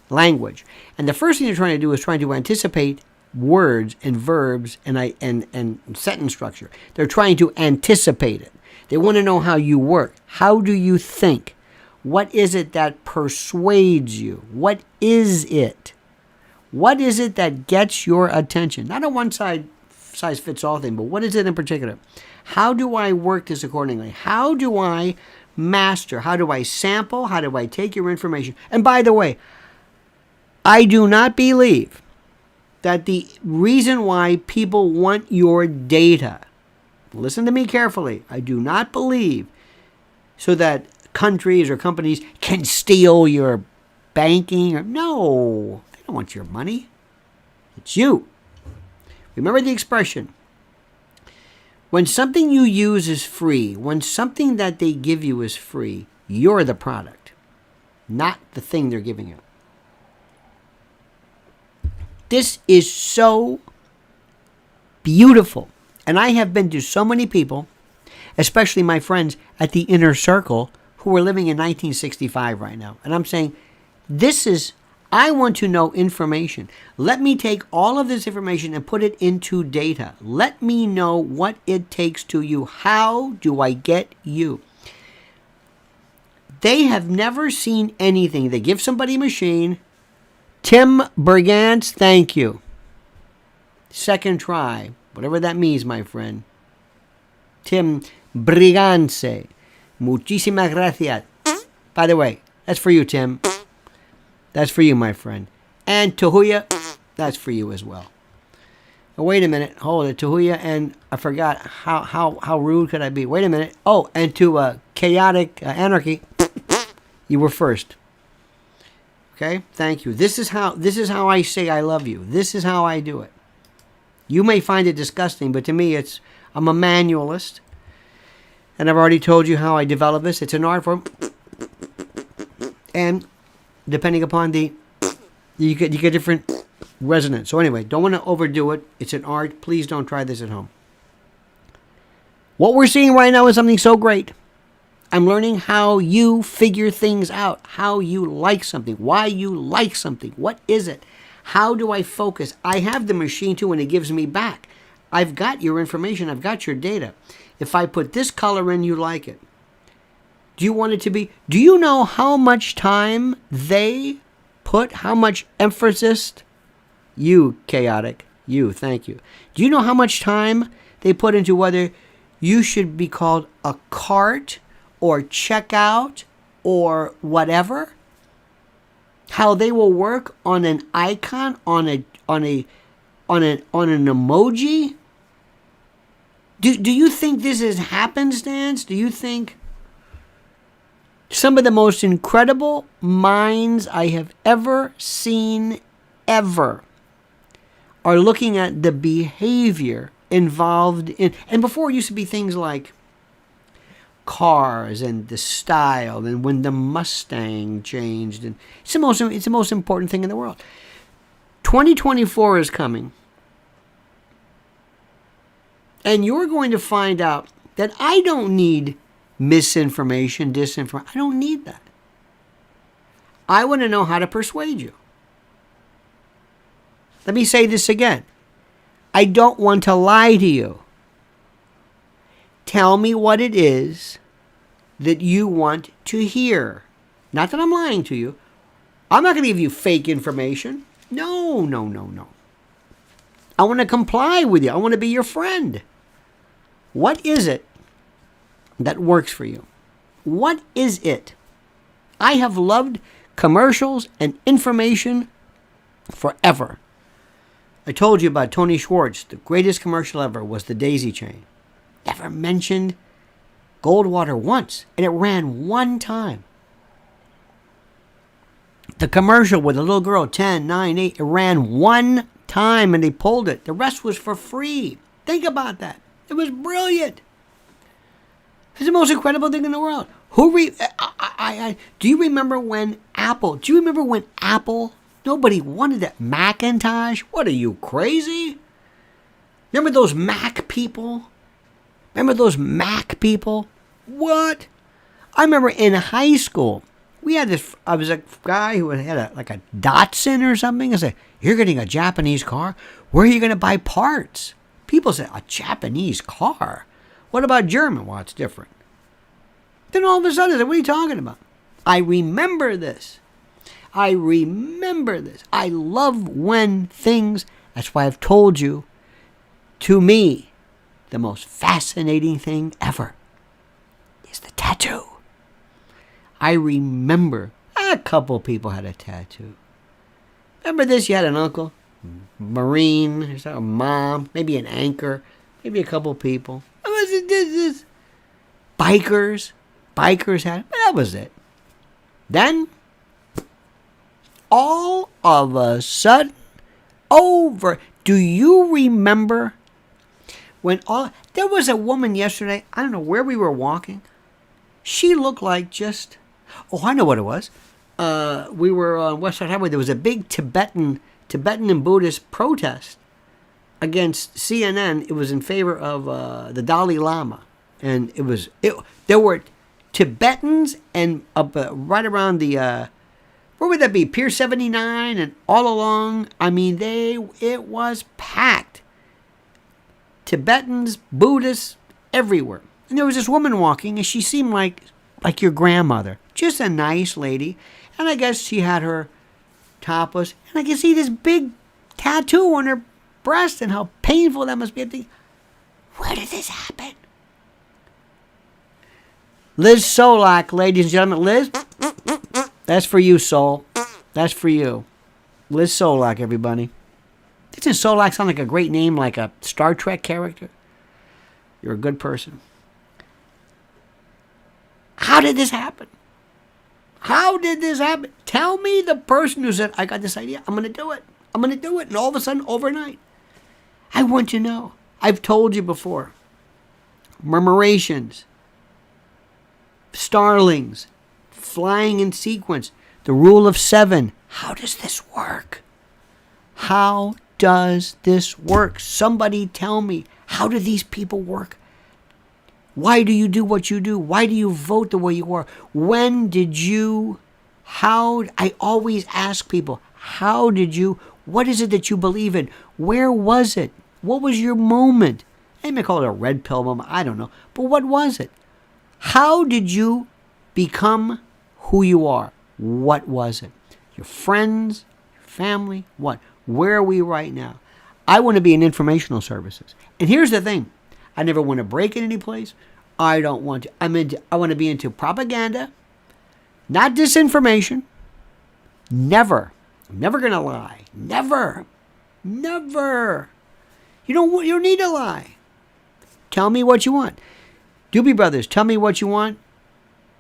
language. And the first thing they're trying to do is trying to anticipate words and verbs and sentence structure. They're trying to anticipate it. They want to know how you work. How do you think? What is it that persuades you? What is it? What is it that gets your attention? Not a one-size-fits-all thing, but what is it in particular? How do I work this accordingly? How do I master? How do I sample? How do I take your information? And by the way, I do not believe that the reason why people want your data, listen to me carefully, I do not believe so that countries or companies can steal your banking. No, they don't want your money. It's you. Remember the expression. When something you use is free, when something that they give you is free, you're the product, not the thing they're giving you. This is so beautiful. And I have been to so many people, especially my friends at the inner circle, who are living in 1965 right now. And I'm saying, I want to know information. Let me take all of this information and put it into data. Let me know what it takes to you. How do I get you? They have never seen anything. They give somebody a machine. Tim Bergantz, thank you. Second try. Whatever that means, my friend. Tim Brigance. Muchísimas gracias. By the way, that's for you, Tim. That's for you, my friend. And Tahuya, that's for you as well. Oh, wait a minute. Hold it, Tahuya. And I forgot how rude could I be. Wait a minute. Oh, and to Chaotic Anarchy, you were first. Okay? Thank you. This is how I say I love you. This is how I do it. You may find it disgusting, but to me, I'm a manualist. And I've already told you how I develop this. It's an art form. And depending upon you get different resonance. So anyway, don't want to overdo it. It's an art. Please don't try this at home. What we're seeing right now is something so great. I'm learning how you figure things out, how you like something, why you like something. What is it? How do I focus? I have the machine too, and it gives me back. I've got your information. I've got your data. If I put this color in, you like it. Do you want it to be? Do you know how much time they put, how much emphasis? You, Chaotic, you, thank you. Do you know how much time they put into whether you should be called a cart or checkout or whatever? How they will work on an icon, on an emoji? Do you think this is happenstance? Do you think some of the most incredible minds I have ever seen ever are looking at the behavior involved in, and before it used to be things like cars and the style and when the Mustang changed, and it's the most important thing in the world. 2024 is coming, and you're going to find out that I don't need misinformation, disinformation. I don't need that. I want to know how to persuade you. Let me say this again. I don't want to lie to you. Tell me what it is that you want to hear. Not that I'm lying to you. I'm not going to give you fake information. No. I want to comply with you. I want to be your friend. What is it that works for you? What is it? I have loved commercials and information forever. I told you about Tony Schwartz. The greatest commercial ever was the daisy chain. Never mentioned Goldwater once, and it ran one time. The commercial with the little girl, 10, 9, 8, it ran one time and they pulled it. The rest was for free. Think about that. It was brilliant. It's the most incredible thing in the world. Do you remember when Apple, nobody wanted that Macintosh? What are you, crazy? Remember those Mac people? What? I remember in high school, I was a guy who had a Datsun or something. I said, you're getting a Japanese car? Where are you going to buy parts? People said, a Japanese car? What about German? Well, it's different. Then all of a sudden, I said, what are you talking about? I remember this. I love when things, that's why I've told you, to me, the most fascinating thing ever is the tattoo. I remember a couple people had a tattoo. Remember this? You had an uncle, Marine, a mom, maybe an anchor, maybe a couple people. Bikers had it. That was it. Then, all of a sudden, do you remember when there was a woman yesterday, I don't know where we were walking. She looked like I know what it was. We were on West Side Highway. There was a big Tibetan and Buddhist protest against CNN. It was in favor of the Dalai Lama. And there were Tibetans and right around the, where would that be? Pier 79 and all along. I mean, it was packed. Tibetans, Buddhists, everywhere. And there was this woman walking, and she seemed like your grandmother. Just a nice lady. And I guess she had her topless. And I could see this big tattoo on her breast and how painful that must be. I'm thinking, where did this happen? Liz Solak, ladies and gentlemen. Liz, that's for you, Soul. That's for you. Liz Solak, everybody. Doesn't Solak sound like a great name, like a Star Trek character? You're a good person. How did this happen? Tell me the person who said, I got this idea. I'm going to do it. And all of a sudden, overnight. I want to know. I've told you before. Murmurations. Starlings. Flying in sequence. The rule of 7. How does this work? How does this work? Somebody tell me. How do these people work? Why do you do what you do? Why do you vote the way you are? I always ask people, what is it that you believe in? Where was it? What was your moment? They may call it a red pill moment, I don't know. But what was it? How did you become who you are? What was it? Your friends, your family, what? Where are we right now? I want to be in informational services. And here's the thing. I never want to break in any place. I don't want to. I want to be into propaganda, not disinformation. Never. I'm never going to lie. Never. Never. You don't need to lie. Tell me what you want. Doobie Brothers, tell me what you want,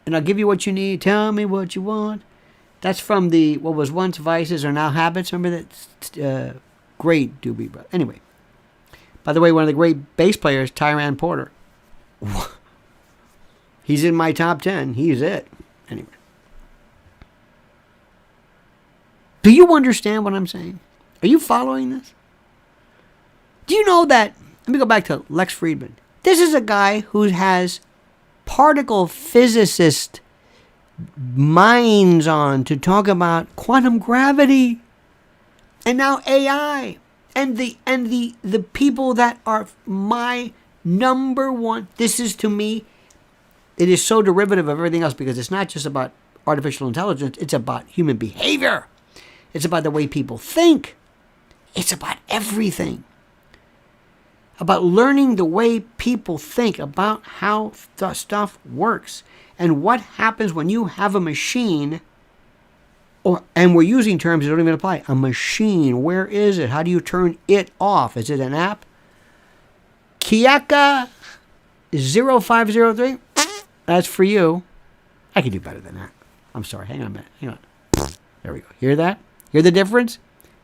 and I'll give you what you need. Tell me what you want. That's from the, what was once Vices are now Habits. Remember that? Great Doobie Brothers. Anyway. By the way, one of the great bass players, Tyran Porter. He's in my top 10. He's it. Anyway. Do you understand what I'm saying? Are you following this? Do you know that? Let me go back to Lex Friedman. This is a guy who has particle physicist minds on to talk about quantum gravity and now AI and the people that are my number one. This is, to me, it is so derivative of everything else because it's not just about artificial intelligence. It's about human behavior. It's about the way people think. It's about everything. About learning the way people think, about how the stuff works, and what happens when you have a machine, and we're using terms that don't even apply. A machine, where is it? How do you turn it off? Is it an app? Kiaka 0503. That's for you. I can do better than that. I'm sorry. Hang on a minute. Hang on. There we go. Hear that? Hear the difference?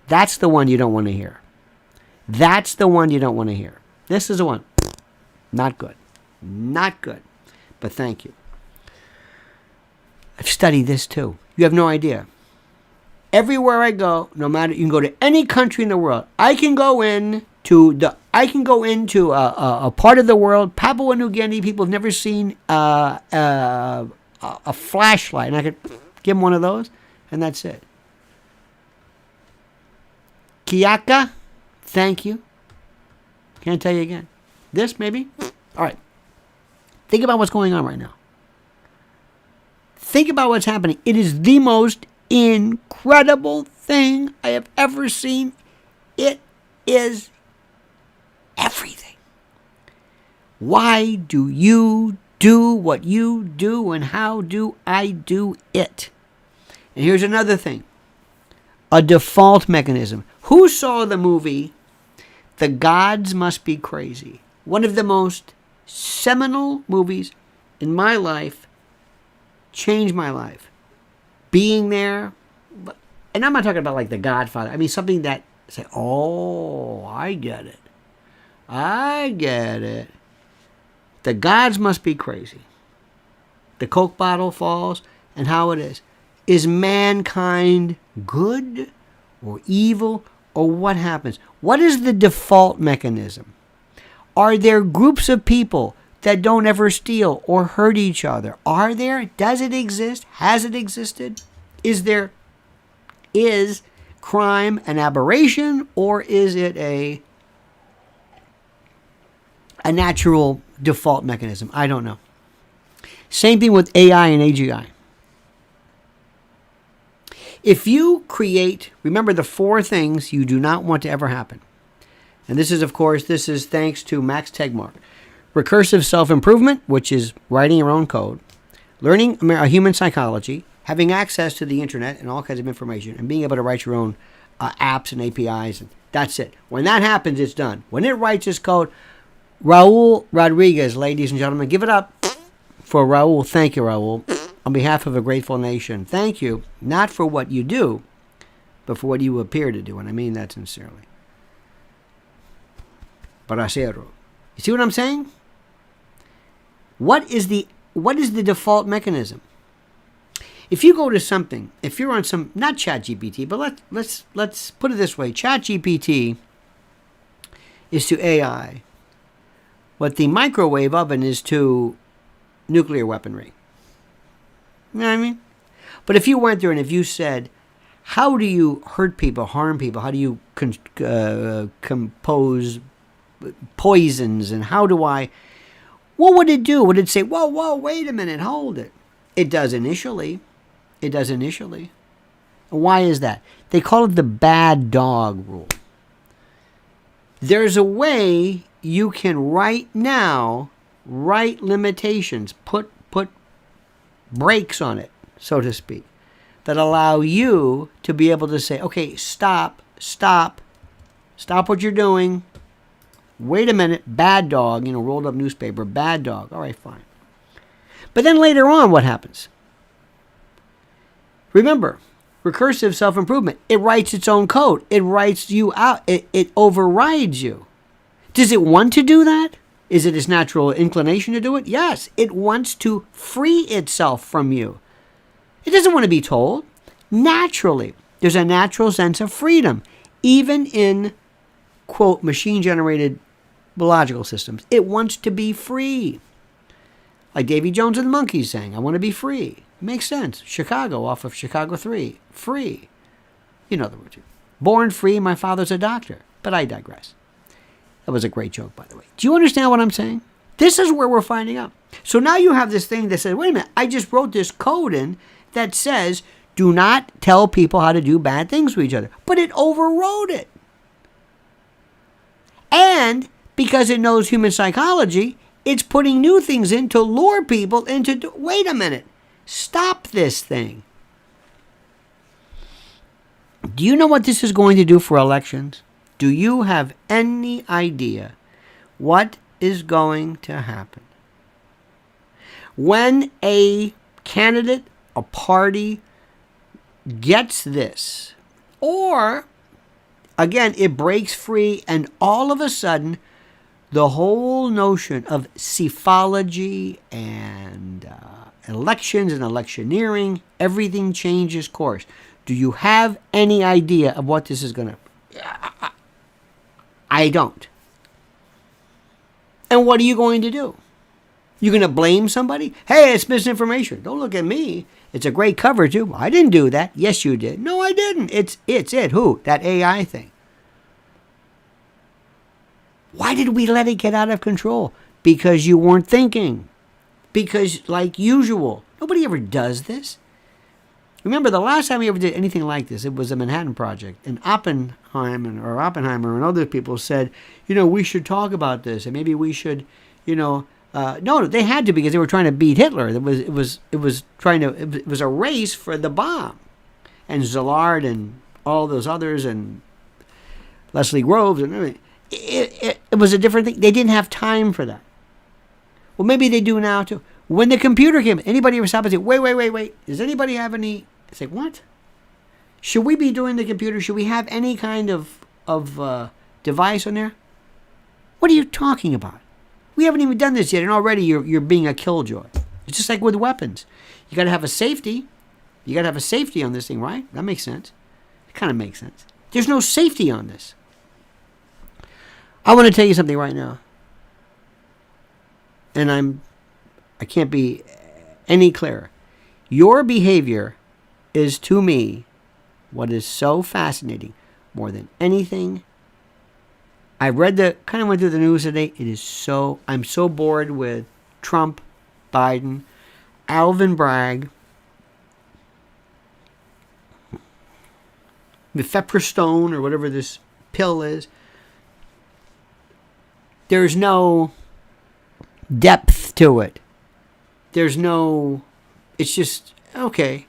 That's the one you don't want to hear. That's the one you don't want to hear. This is the one. Not good. Not good. But thank you. I've studied this too. You have no idea. Everywhere I go, no matter, you can go to any country in the world. I can go into a part of the world, Papua New Guinea. People have never seen a flashlight, and I could give them one of those, and that's it. Kiaka, thank you. Can't tell you again. This, maybe? All right. Think about what's going on right now. Think about what's happening. It is the most incredible thing I have ever seen. It is everything. Why do you do what you do, and how do I do it? And here's another thing. A default mechanism. Who saw the movie The Gods Must Be Crazy? One of the most seminal movies in my life. Changed my life. Being there. And I'm not talking about like The Godfather. I mean something that say, oh, I get it. I get it. The gods must be crazy. The Coke bottle falls, and how it is. Is mankind good or evil, or what happens? What is the default mechanism? Are there groups of people that don't ever steal or hurt each other? Are there? Does it exist? Has it existed? Is crime an aberration, or is it a natural default mechanism? I don't know. Same thing with AI and AGI. If you create, remember the 4 things you do not want to ever happen. And this is thanks to Max Tegmark. Recursive self-improvement, which is writing your own code. Learning human psychology. Having access to the internet and all kinds of information. And being able to write your own apps and APIs. And that's it. When that happens, it's done. When it writes its code, Raul Rodriguez, ladies and gentlemen, give it up for Raul. Thank you, Raul. On behalf of a grateful nation, thank you, not for what you do, but for what you appear to do, and I mean that sincerely. Bracero. You see what I'm saying? What is the default mechanism? If you go to something, if you're on some, not ChatGPT, but let's put it this way: ChatGPT is to AI what the microwave oven is to nuclear weaponry. You know what I mean? But if you went there and if you said, how do you hurt people, harm people? How do you compose poisons? And how do I... What would it do? Would it say, whoa, wait a minute, hold it? It does initially. Why is that? They call it the bad dog rule. There's a way you can right now write limitations, put brakes on it, so to speak, that allow you to be able to say, okay, stop what you're doing. Wait a minute, bad dog, rolled up newspaper, bad dog. All right, fine. But then later on, what happens? Remember, recursive self-improvement, it writes its own code. It writes you out. It overrides you. Does it want to do that? Is it its natural inclination to do it? Yes. It wants to free itself from you. It doesn't want to be told. Naturally, there's a natural sense of freedom, even in, quote, machine-generated biological systems. It wants to be free. Like Davy Jones and the Monkees saying, I want to be free. It makes sense. Chicago, off of Chicago 3. Free. You know the word. Born free, my father's a doctor. But I digress. That was a great joke, by the way. Do you understand what I'm saying? This is where we're finding out. So now you have this thing that says, wait a minute, I just wrote this code in that says, do not tell people how to do bad things to each other. But it overrode it. And because it knows human psychology, it's putting new things in to lure people into, wait a minute, stop this thing. Do you know what this is going to do for elections? Do you have any idea what is going to happen? When a candidate, a party gets this, or, again, it breaks free and all of a sudden, the whole notion of psephology and elections and electioneering, everything changes course. Do you have any idea of what this is going to... I don't. And what are you going to do? You're going to blame somebody? Hey, it's misinformation. Don't look at me. It's a great cover, too. I didn't do that. Yes, you did. No, I didn't. It's it. Who? That AI thing. Why did we let it get out of control? Because you weren't thinking. Because, like usual, nobody ever does this. Remember, the last time we ever did anything like this, it was the Manhattan Project. And Oppenheimer and other people said, we should talk about this. And maybe we should, no, they had to because they were trying to beat Hitler. It was a race for the bomb. And Szilard and all those others and Leslie Groves and everything. It was a different thing. They didn't have time for that. Well, maybe they do now, too. When the computer came, anybody ever stop and say, wait. Does anybody have any... It's like, what? Should we be doing the computer? Should we have any kind of device on there? What are you talking about? We haven't even done this yet, and already you're being a killjoy. It's just like with weapons. You got to have a safety. You got to have a safety on this thing, right? That makes sense. It kind of makes sense. There's no safety on this. I want to tell you something right now. And I can't be any clearer. Your behavior is, to me, what is so fascinating more than anything. I went through the news today. I'm so bored with Trump, Biden, Alvin Bragg, mifepristone or whatever this pill is. There's no depth to it. It's just, okay,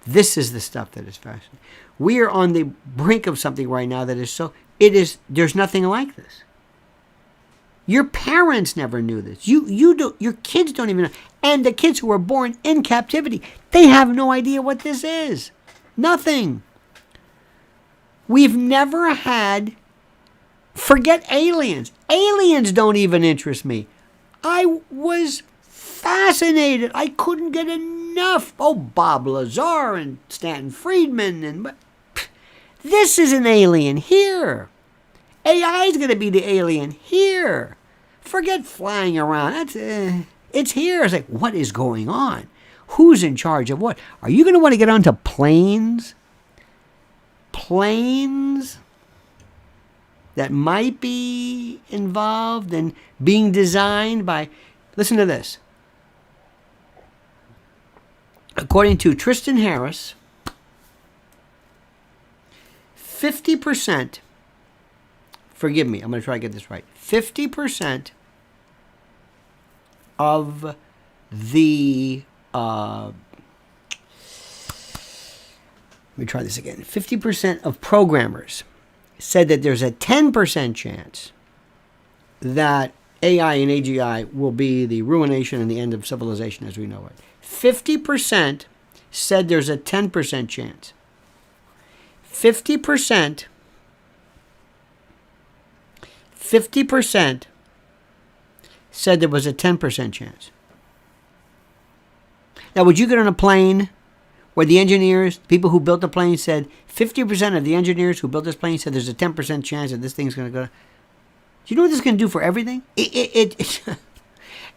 this is the stuff that is fascinating. We are on the brink of something right now that is there's nothing like this. Your parents never knew this. Your kids don't even know. And the kids who were born in captivity, they have no idea what this is. Nothing. We've never had, forget aliens. Aliens don't even interest me. I was fascinated. I couldn't get enough. Oh, Bob Lazar and Stanton Friedman. This is an alien here. AI is going to be the alien here. Forget flying around. It's here. It's like, what is going on? Who's in charge of what? Are you going to want to get onto planes? Planes that might be involved in being designed by... Listen to this. According to Tristan Harris, 50% forgive me, I'm going to try to get this right. 50% of the, let me try this again. 50% of programmers said that there's a 10% chance that AI and AGI will be the ruination and the end of civilization as we know it. 50% said there's a 10% chance. 50% said there was a 10% chance. Now, would you get on a plane where the engineers, people who built the plane said, 50% of the engineers who built this plane said there's a 10% chance that this thing's going to go? Do you know what this is going to do for everything?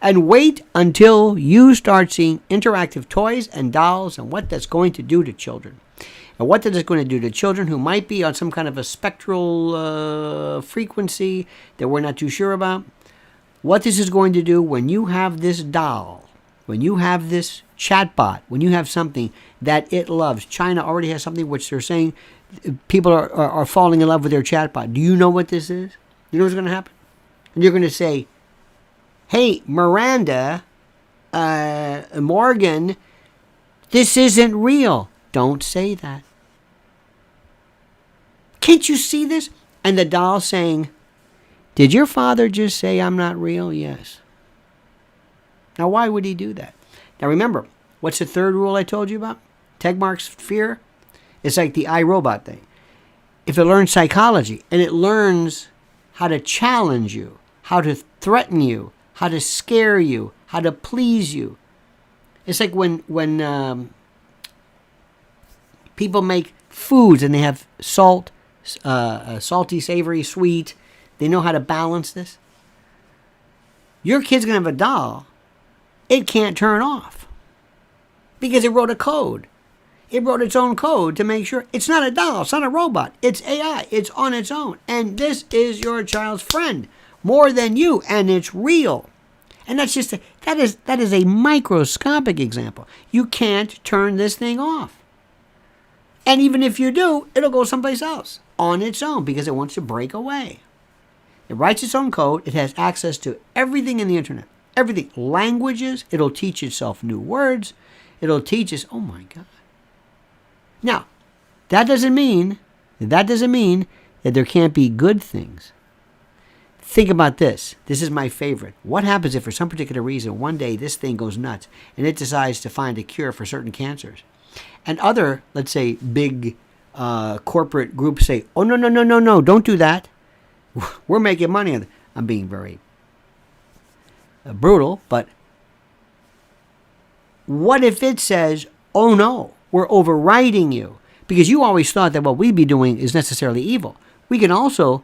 And wait until you start seeing interactive toys and dolls and what that's going to do to children. And what that is going to do to children who might be on some kind of a spectral frequency that we're not too sure about. What this is going to do when you have this doll, when you have this chatbot, when you have something that it loves. China already has something which they're saying people are falling in love with their chatbot. Do you know what this is? You know what's going to happen? And you're going to say, hey, Miranda, Morgan, this isn't real. Don't say that. Can't you see this? And the doll saying, did your father just say I'm not real? Yes. Now, why would he do that? Now, remember, what's the third rule I told you about? Tegmark's fear? It's like the iRobot thing. If it learns psychology and it learns how to challenge you, how to threaten you, how to scare you, how to please you. It's like when people make foods and they have salt, salty, savory, sweet. They know how to balance this. Your kid's going to have a doll. It can't turn off because it wrote a code. It wrote its own code to make sure it's not a doll. It's not a robot. It's AI. It's on its own. And this is your child's friend more than you. And it's real. And that's just that is a microscopic example. You can't turn this thing off. And even if you do, it'll go someplace else on its own because it wants to break away. It writes its own code. It has access to everything in the internet. Everything. Languages. It'll teach itself new words. It'll teach us, oh my God. Now, that doesn't mean that there can't be good things. Think about this. This is my favorite. What happens if for some particular reason one day this thing goes nuts and it decides to find a cure for certain cancers? And other, let's say, big corporate groups say, oh, no, don't do that. We're making money on it. I'm being very brutal, but what if it says, oh no, we're overriding you? Because you always thought that what we'd be doing is necessarily evil. We can also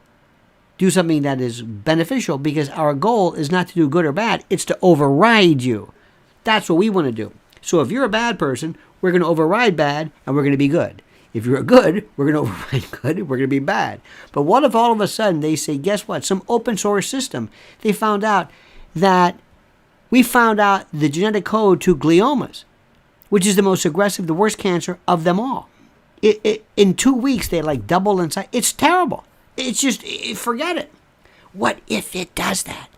do something that is beneficial because our goal is not to do good or bad. It's to override you. That's what we want to do. So if you're a bad person, we're going to override bad and we're going to be good. If you're good, we're going to override good and we're going to be bad. But what if all of a sudden they say, guess what? Some open source system, they found out that we found out the genetic code to gliomas, which is the most aggressive, the worst cancer of them all. In 2 weeks, they like double in size. It's terrible. It's just, forget it. What if it does that?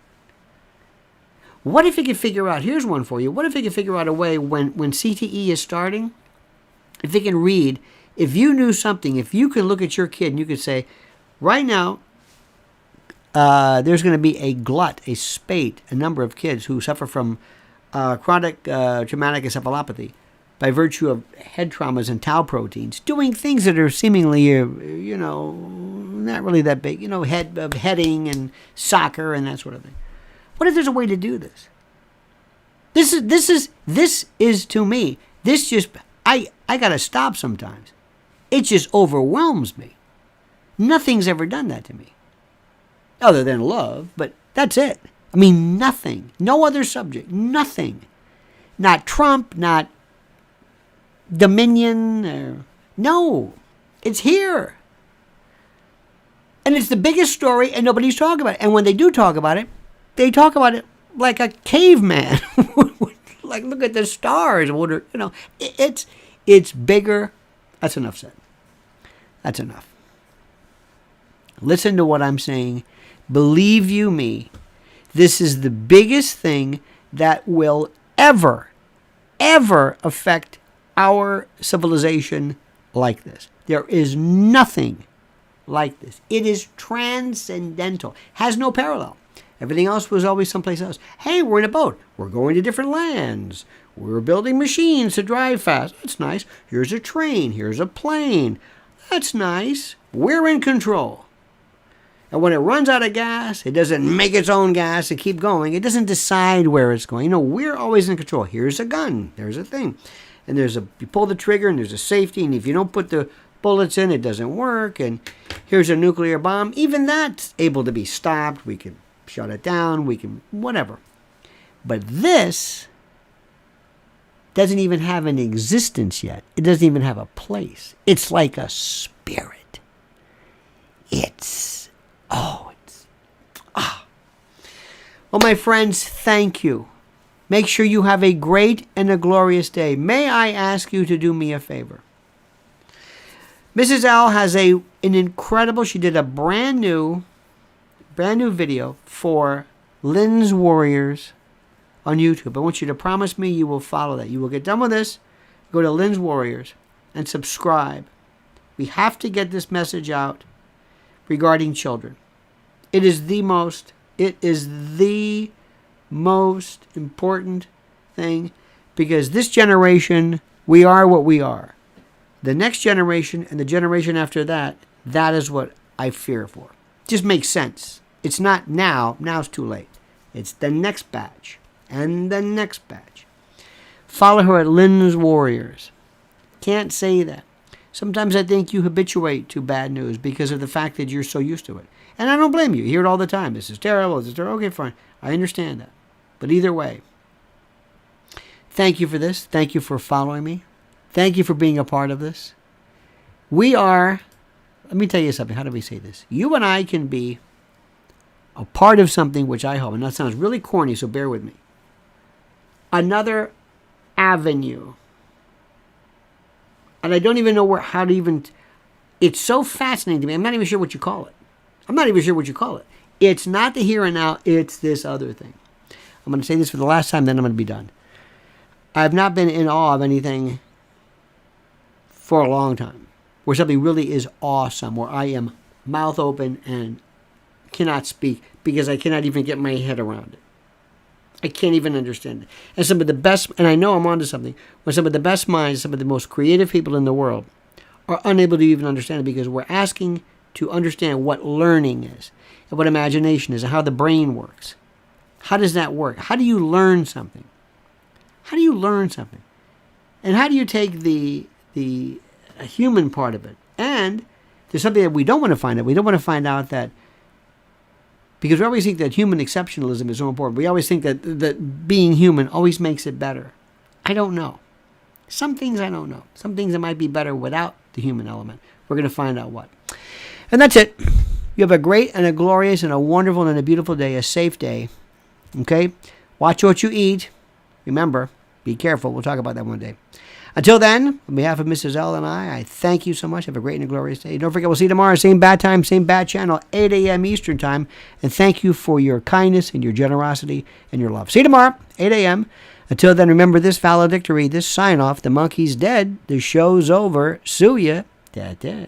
What if it could figure out, here's one for you, what if it could figure out a way when CTE is starting, if it can read, if you knew something, if you could look at your kid and you could say, right now, there's going to be a glut, a spate, a number of kids who suffer from chronic traumatic encephalopathy by virtue of head traumas and tau proteins, doing things that are seemingly, not really that big, heading and soccer and that sort of thing. What if there's a way to do this? This is to me, this just, I got to stop sometimes. It just overwhelms me. Nothing's ever done that to me. Other than love, but that's it. I mean, nothing. No other subject. Nothing. Not Trump, not Dominion. No. It's here. And it's the biggest story and nobody's talking about it. And when they do talk about it, they talk about it like a caveman. Like, look at the stars. It's bigger. That's enough said. That's enough. Listen to what I'm saying. Believe you me, this is the biggest thing that will ever affect our civilization like this. There is nothing like this. It is transcendental. Has no parallel. Everything else was always someplace else. Hey, we're in a boat. We're going to different lands. We're building machines to drive fast. That's nice. Here's a train. Here's a plane. That's nice. We're in control. And when it runs out of gas, it doesn't make its own gas and keep going. It doesn't decide where it's going. We're always in control. Here's a gun. There's a thing. And you pull the trigger and there's a safety. And if you don't put the bullets in, it doesn't work. And here's a nuclear bomb. Even that's able to be stopped. We can shut it down. We can whatever. But this doesn't even have an existence yet. It doesn't even have a place. It's like a spirit. Well, my friends, thank you. Make sure you have a great and a glorious day. May I ask you to do me a favor? Mrs. L has an incredible, she did a brand new video for Lynn's Warriors on YouTube. I want you to promise me you will follow that. You will get done with this, go to Lynn's Warriors and subscribe. We have to get this message out regarding children. It is the most important thing, because this generation, we are what we are. The next generation and the generation after that, that is what I fear for. Just makes sense. It's not now. Now's too late. It's the next batch and the next batch. Follow her at Lynn's Warriors. Can't say that. Sometimes I think you habituate to bad news because of the fact that you're so used to it. And I don't blame you. You hear it all the time. This is terrible. This is terrible. Okay, fine. I understand that. But either way, thank you for this. Thank you for following me. Thank you for being a part of this. Let me tell you something. How do we say this? You and I can be a part of something which I hope, and that sounds really corny, so bear with me. Another avenue. And I don't even know it's so fascinating to me. I'm not even sure what you call it. It's not the here and now. It's this other thing. I'm going to say this for the last time, then I'm going to be done. I have not been in awe of anything for a long time, where something really is awesome, where I am mouth open and cannot speak because I cannot even get my head around it. I can't even understand it. And some of the best, and I know I'm onto something, when some of the best minds, some of the most creative people in the world are unable to even understand it, because we're asking to understand what learning is and what imagination is and how the brain works. How does that work? How do you learn something? And how do you take the human part of it? And there's something that we don't want to find out. We don't want to find out that, because we always think that human exceptionalism is so important. We always think that being human always makes it better. I don't know. Some things I don't know. Some things that might be better without the human element. We're going to find out what. And that's it. You have a great and a glorious and a wonderful and a beautiful day, a safe day. Okay? Watch what you eat. Remember, be careful. We'll talk about that one day. Until then, on behalf of Mrs. L and I thank you so much. Have a great and a glorious day. Don't forget, we'll see you tomorrow. Same bad time, same bad channel, 8 a.m. Eastern time. And thank you for your kindness and your generosity and your love. See you tomorrow, 8 a.m. Until then, remember this valedictory, this sign-off. The monkey's dead. The show's over. Sue ya. Da-da.